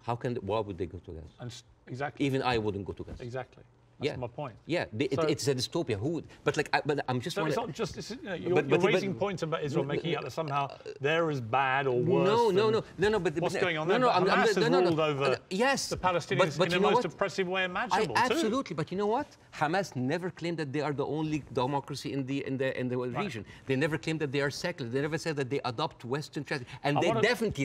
S2: Why would they go to Gaza?
S1: Exactly.
S2: Even I wouldn't go to Gaza.
S1: Exactly. That's my point.
S2: Yeah, it's a dystopia. Who would? But like, but I'm just.
S1: So it's not just. You're raising points about Israel, making out that somehow they're as bad or worse.
S2: No. But
S1: what's going on there? Hamas has ruled over the Palestinians in the most oppressive way imaginable.
S2: Absolutely, but you know what? Hamas never claimed that they are the only democracy in the region. They never claimed that they are secular. They never said that they adopt Western tradition. And they definitely,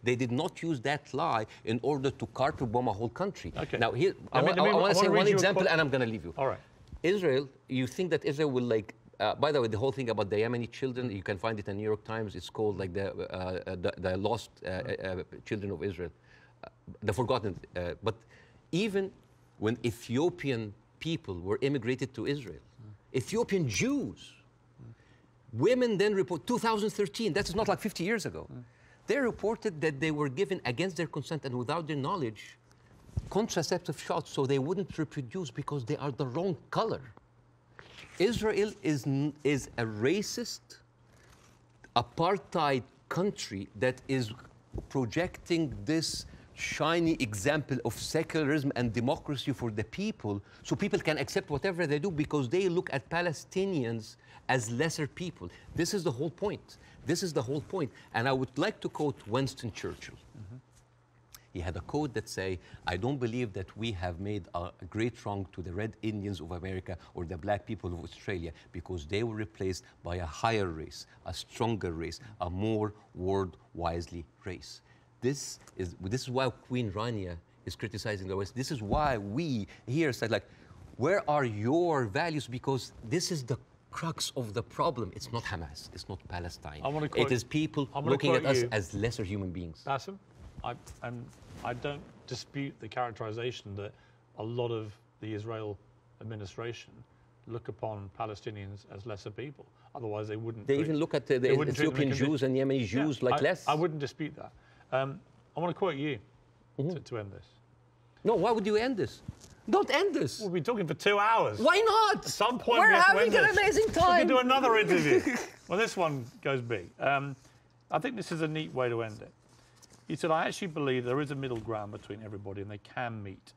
S2: they did not use that lie in order to carpet bomb a whole country.
S1: Okay.
S2: Now here, I want to say one example. And I'm going to leave you.
S1: All right.
S2: Israel, you think that Israel will like, by the way, the whole thing about the Yemeni children, you can find it in the New York Times. It's called like the lost children of Israel, the forgotten. But even when Ethiopian people were immigrated to Israel, Ethiopian Jews, women then report, 2013, that's not like 50 years ago, they reported that they were given against their consent and without their knowledge contraceptive shots so they wouldn't reproduce because they are the wrong color. Israel is a racist, apartheid country that is projecting this shiny example of secularism and democracy for the people so people can accept whatever they do because they look at Palestinians as lesser people. This is the whole point. This is the whole point. And I would like to quote Winston Churchill. He had a quote that say, I don't believe that we have made a great wrong to the Red Indians of America or the black people of Australia because they were replaced by a higher race, a stronger race, a more world-wisely race. This is why Queen Rania is criticizing the West. This is why we here said, like, where are your values? Because this is the crux of the problem. It's not Hamas. It's not Palestine. It is people looking at us as lesser human beings.
S1: Bassem? I don't dispute the characterization that a lot of the Israel administration look upon Palestinians as lesser people. Otherwise, they wouldn't.
S2: They even look at the Ethiopian Jews and Yemeni Jews like less.
S1: I wouldn't dispute that. I want to quote you to end this.
S2: No, why would you end this? Don't end this.
S1: We'll be talking for 2 hours.
S2: Why not?
S1: At some point,
S2: we're having an amazing time.
S1: We can do another interview. Well, this one goes big. I think this is a neat way to end it. He said, I actually believe there is a middle ground between everybody and they can meet.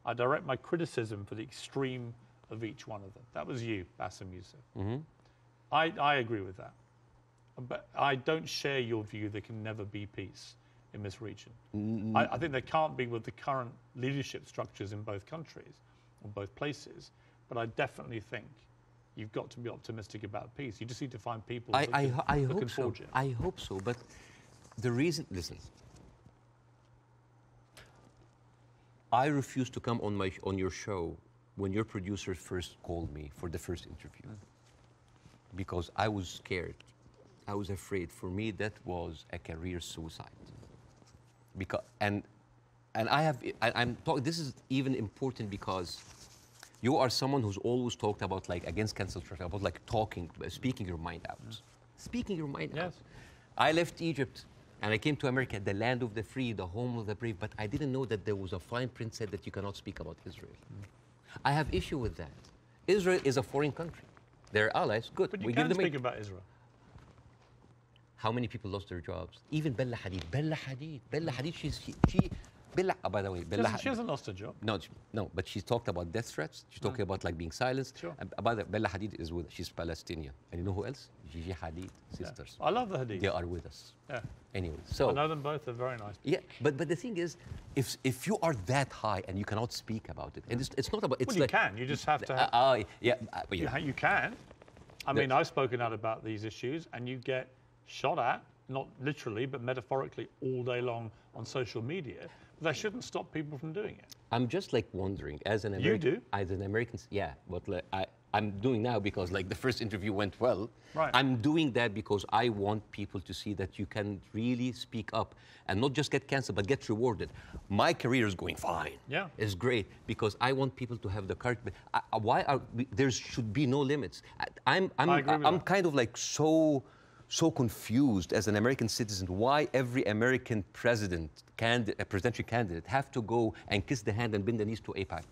S1: I direct my criticism for the extreme of each one of them. That was you, Bassem Youssef. I agree with that. But I don't share your view there can never be peace in this region. I think there can't be with the current leadership structures in both countries or both places. But I definitely think you've got to be optimistic about peace. You just need to find people looking forward to it.
S2: I hope so. But the reason, listen, I refused to come on your show when your producer first called me for the first interview because I was scared. I was afraid. For me, that was a career suicide. Because I'm talking. This is even important because you are someone who's always talked about like against cancel culture, about like speaking your mind out, speaking your mind out. I left Egypt and I came to America, the land of the free, the home of the brave. But I didn't know that there was a fine print said that you cannot speak about Israel. I have issue with that. Israel is a foreign country. They're allies. Good.
S1: But you can speak about Israel.
S2: How many people lost their jobs? Even Bella Hadid. Bella Hadid, by the way,
S1: She hasn't lost her job.
S2: No, but she's talked about death threats. She's talking about like being silenced.
S1: Sure.
S2: By the way, Bella Hadid she's Palestinian. And you know who else? Gigi Hadid, sisters.
S1: I love the Hadid.
S2: They are with us.
S1: Yeah.
S2: Anyway, so.
S1: I know them both, they're very nice.
S2: Yeah, but the thing is, if you are that high and you cannot speak about it, and it's not about, it's
S1: well,
S2: like.
S1: You can, you just have to.
S2: Yeah.
S1: You can. I mean, I've spoken out about these issues and you get shot at, not literally, but metaphorically all day long on social media. But that shouldn't stop people from doing it.
S2: I'm just like wondering, as an American.
S1: You do?
S2: As an American, yeah. But like, I'm doing now because like the first interview went well.
S1: Right.
S2: I'm doing that because I want people to see that you can really speak up and not just get canceled, but get rewarded. My career is going fine.
S1: Yeah.
S2: It's great because I want people to have the courage. There should be no limits. I'm kind of like so confused as an American citizen why every American presidential candidate have to go and kiss the hand and bend the knees to AIPAC.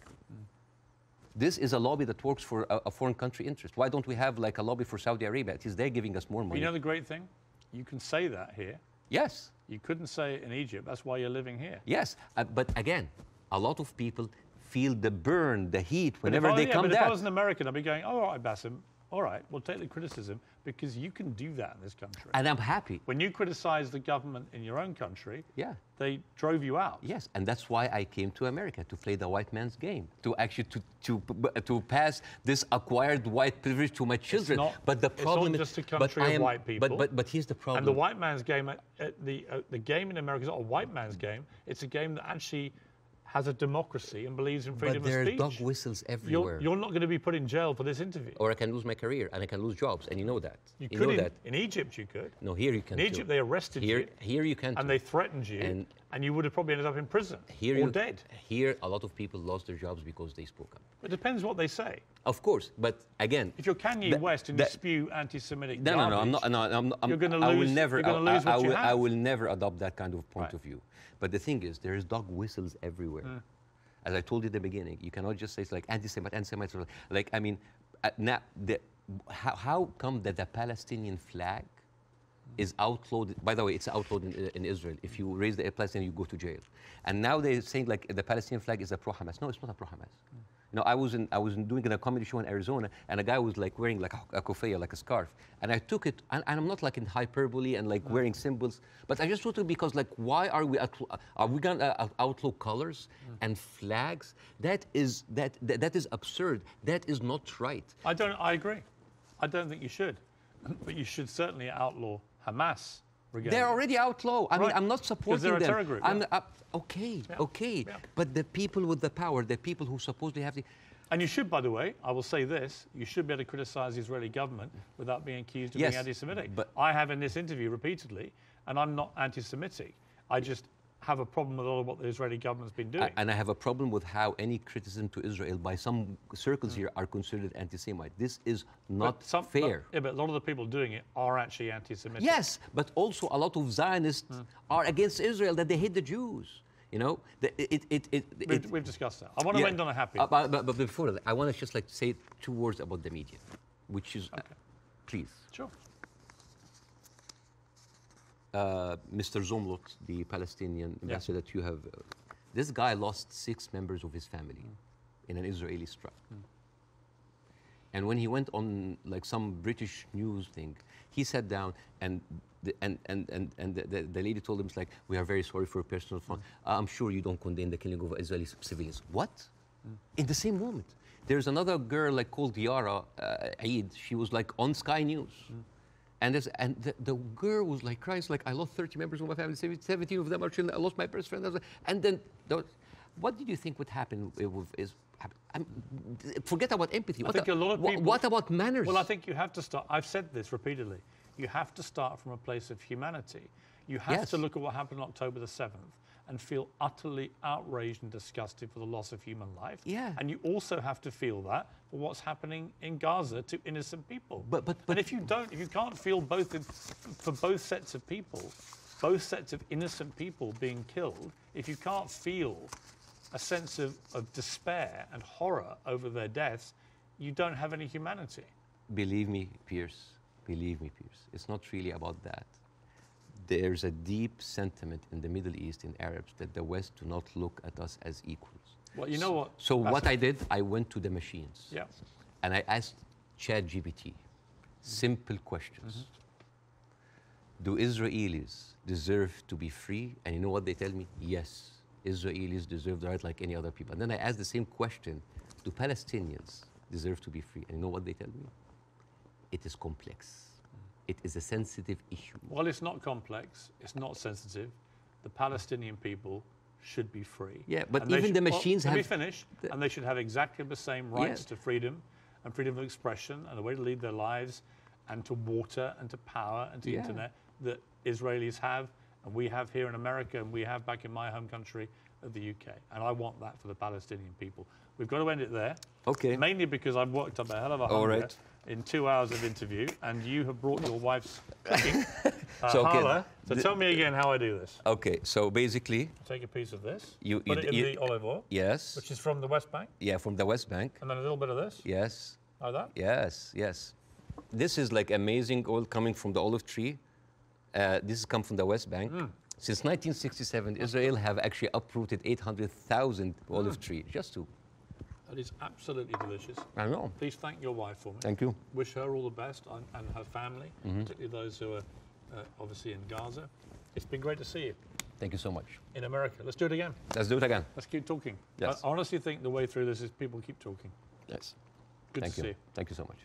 S2: This is a lobby that works for a foreign country interest. Why don't we have like a lobby for Saudi Arabia? It is they're giving us more money.
S1: You know the great thing? You can say that here.
S2: Yes.
S1: You couldn't say it in Egypt. That's why you're living here.
S2: Yes, but again, a lot of people feel the burn, the heat whenever they come down.
S1: But if I was an American, I'd be going, oh, all right, Bassem, all right, we'll take the criticism because you can do that in this country.
S2: And I'm happy.
S1: When you criticize the government in your own country,
S2: yeah,
S1: they drove you out.
S2: Yes, and that's why I came to America, to play the white man's game, to actually to pass this acquired white privilege to my children.
S1: But the problem is just a country of white people.
S2: But here's the problem.
S1: And the white man's game, the game in America is not a white man's game. It's a game that actually has a democracy and believes in freedom of speech.
S2: But there are dog whistles everywhere.
S1: You're not going to be put in jail for this interview.
S2: Or I can lose my career and I can lose jobs, and you know that.
S1: You could in Egypt, you could.
S2: No, here you can't.
S1: In Egypt, they arrested you.
S2: Here you can't.
S1: And they threatened you, and you would have probably ended up in prison or dead.
S2: Here, a lot of people lost their jobs because they spoke up.
S1: It depends what they say.
S2: Of course, but again,
S1: if you're Kanye West and you spew anti-Semitic garbage,
S2: I'm not.
S1: You're going to lose.
S2: I will never adopt that kind of point of view. But the thing is, there is dog whistles everywhere. As I told you at the beginning, you cannot just say it's like anti-Semites. Like, I mean, now, how come that the Palestinian flag is outlawed? By the way, it's outlawed in Israel. If you raise the Palestinian, you go to jail. And now they're saying like the Palestinian flag is a pro-Hamas. No, it's not a pro-Hamas. You know, I was doing a comedy show in Arizona, and a guy was like wearing like a kufaya, like a scarf, and I took it, and I'm not like in hyperbole and like wearing symbols, but I just took it because like, why are we gonna outlaw colors and flags? That is absurd. That is not right.
S1: I agree. I don't think you should, but you should certainly outlaw Hamas.
S2: They're already outlawed. I mean, I'm not supporting them.
S1: They're a terror group.
S2: Okay. But the people with the power, the people who supposedly have the...
S1: And you should, by the way, I will say this, you should be able to criticize the Israeli government without being accused of being anti-Semitic. But I have in this interview repeatedly, and I'm not anti-Semitic. I just have a problem with all of what the Israeli government's been doing.
S2: And I have a problem with how any criticism to Israel by some circles here are considered anti-Semite. This is not fair.
S1: But a lot of the people doing it are actually anti-Semitic.
S2: Yes, but also a lot of Zionists are against Israel, that they hate the Jews. You know,
S1: we've discussed that. I want to end on a happy.
S2: But before that, I want to just like say 2 words about the media, which is, please.
S1: Sure.
S2: Mr. Zomlot, the Palestinian ambassador that you have, this guy lost 6 members of his family in an Israeli strike. And when he went on like some British news thing, he sat down and the lady told him, it's like, we are very sorry for your personal fun. I'm sure you don't condemn the killing of Israeli civilians. What? In the same moment. There's another girl like called Yara Eid. She was like on Sky News. And the girl was like crying, like, I lost 30 members of my family, 17 of them are children, I lost my best friend. And then, what did you think would happen forget about empathy.
S1: I think a lot of people...
S2: What about manners?
S1: Well, I think you have to start, I've said this repeatedly, you have to start from a place of humanity. You have to look at what happened on October the 7th and feel utterly outraged and disgusted for the loss of human life.
S2: Yeah.
S1: And you also have to feel that for what's happening in Gaza to innocent people.
S2: But
S1: and if you can't feel both for both sets of people, both sets of innocent people being killed, if you can't feel a sense of despair and horror over their deaths, you don't have any humanity.
S2: Believe me, Piers, it's not really about that. There's a deep sentiment in the Middle East, in Arabs, that the West do not look at us as equals.
S1: Well, you know what?
S2: So what I did, I went to the machines.
S1: Yeah.
S2: And I asked ChatGPT simple questions. Do Israelis deserve to be free? And you know what they tell me? Yes, Israelis deserve the right like any other people. And then I asked the same question, do Palestinians deserve to be free? And you know what they tell me? It is complex. It is a sensitive issue.
S1: Well, it's not complex. It's not sensitive. The Palestinian people should be free.
S2: Yeah, but even the machines have...
S1: Let me finish. And they should have exactly the same rights to freedom and freedom of expression and the way to lead their lives and to water and to power and to internet that Israelis have and we have here in America and we have back in my home country of the UK. And I want that for the Palestinian people. We've got to end it there.
S2: Okay.
S1: Mainly because I've worked up a hell of a hunger in 2 hours of interview, and you have brought your wife's cooking. So tell me again how I do this.
S2: Okay, so basically...
S1: Take a piece of this,
S2: you
S1: put it in the olive oil.
S2: Yes.
S1: Which is from the West Bank.
S2: Yeah, from the West Bank.
S1: And then a little bit of this.
S2: Yes.
S1: Like that?
S2: Yes, yes. This is like amazing oil coming from the olive tree. This has come from the West Bank. Since 1967, Israel have actually uprooted 800,000 olive trees, just to...
S1: That is absolutely delicious.
S2: I know.
S1: Please thank your wife for me.
S2: Thank you.
S1: Wish her all the best and her family, particularly those who are obviously in Gaza. It's been great to see you.
S2: Thank you so much.
S1: In America. Let's do it again.
S2: Let's do it again.
S1: Let's keep talking.
S2: Yes.
S1: I honestly think the way through this is people keep talking.
S2: Yes.
S1: Good to see you.
S2: Thank you so much.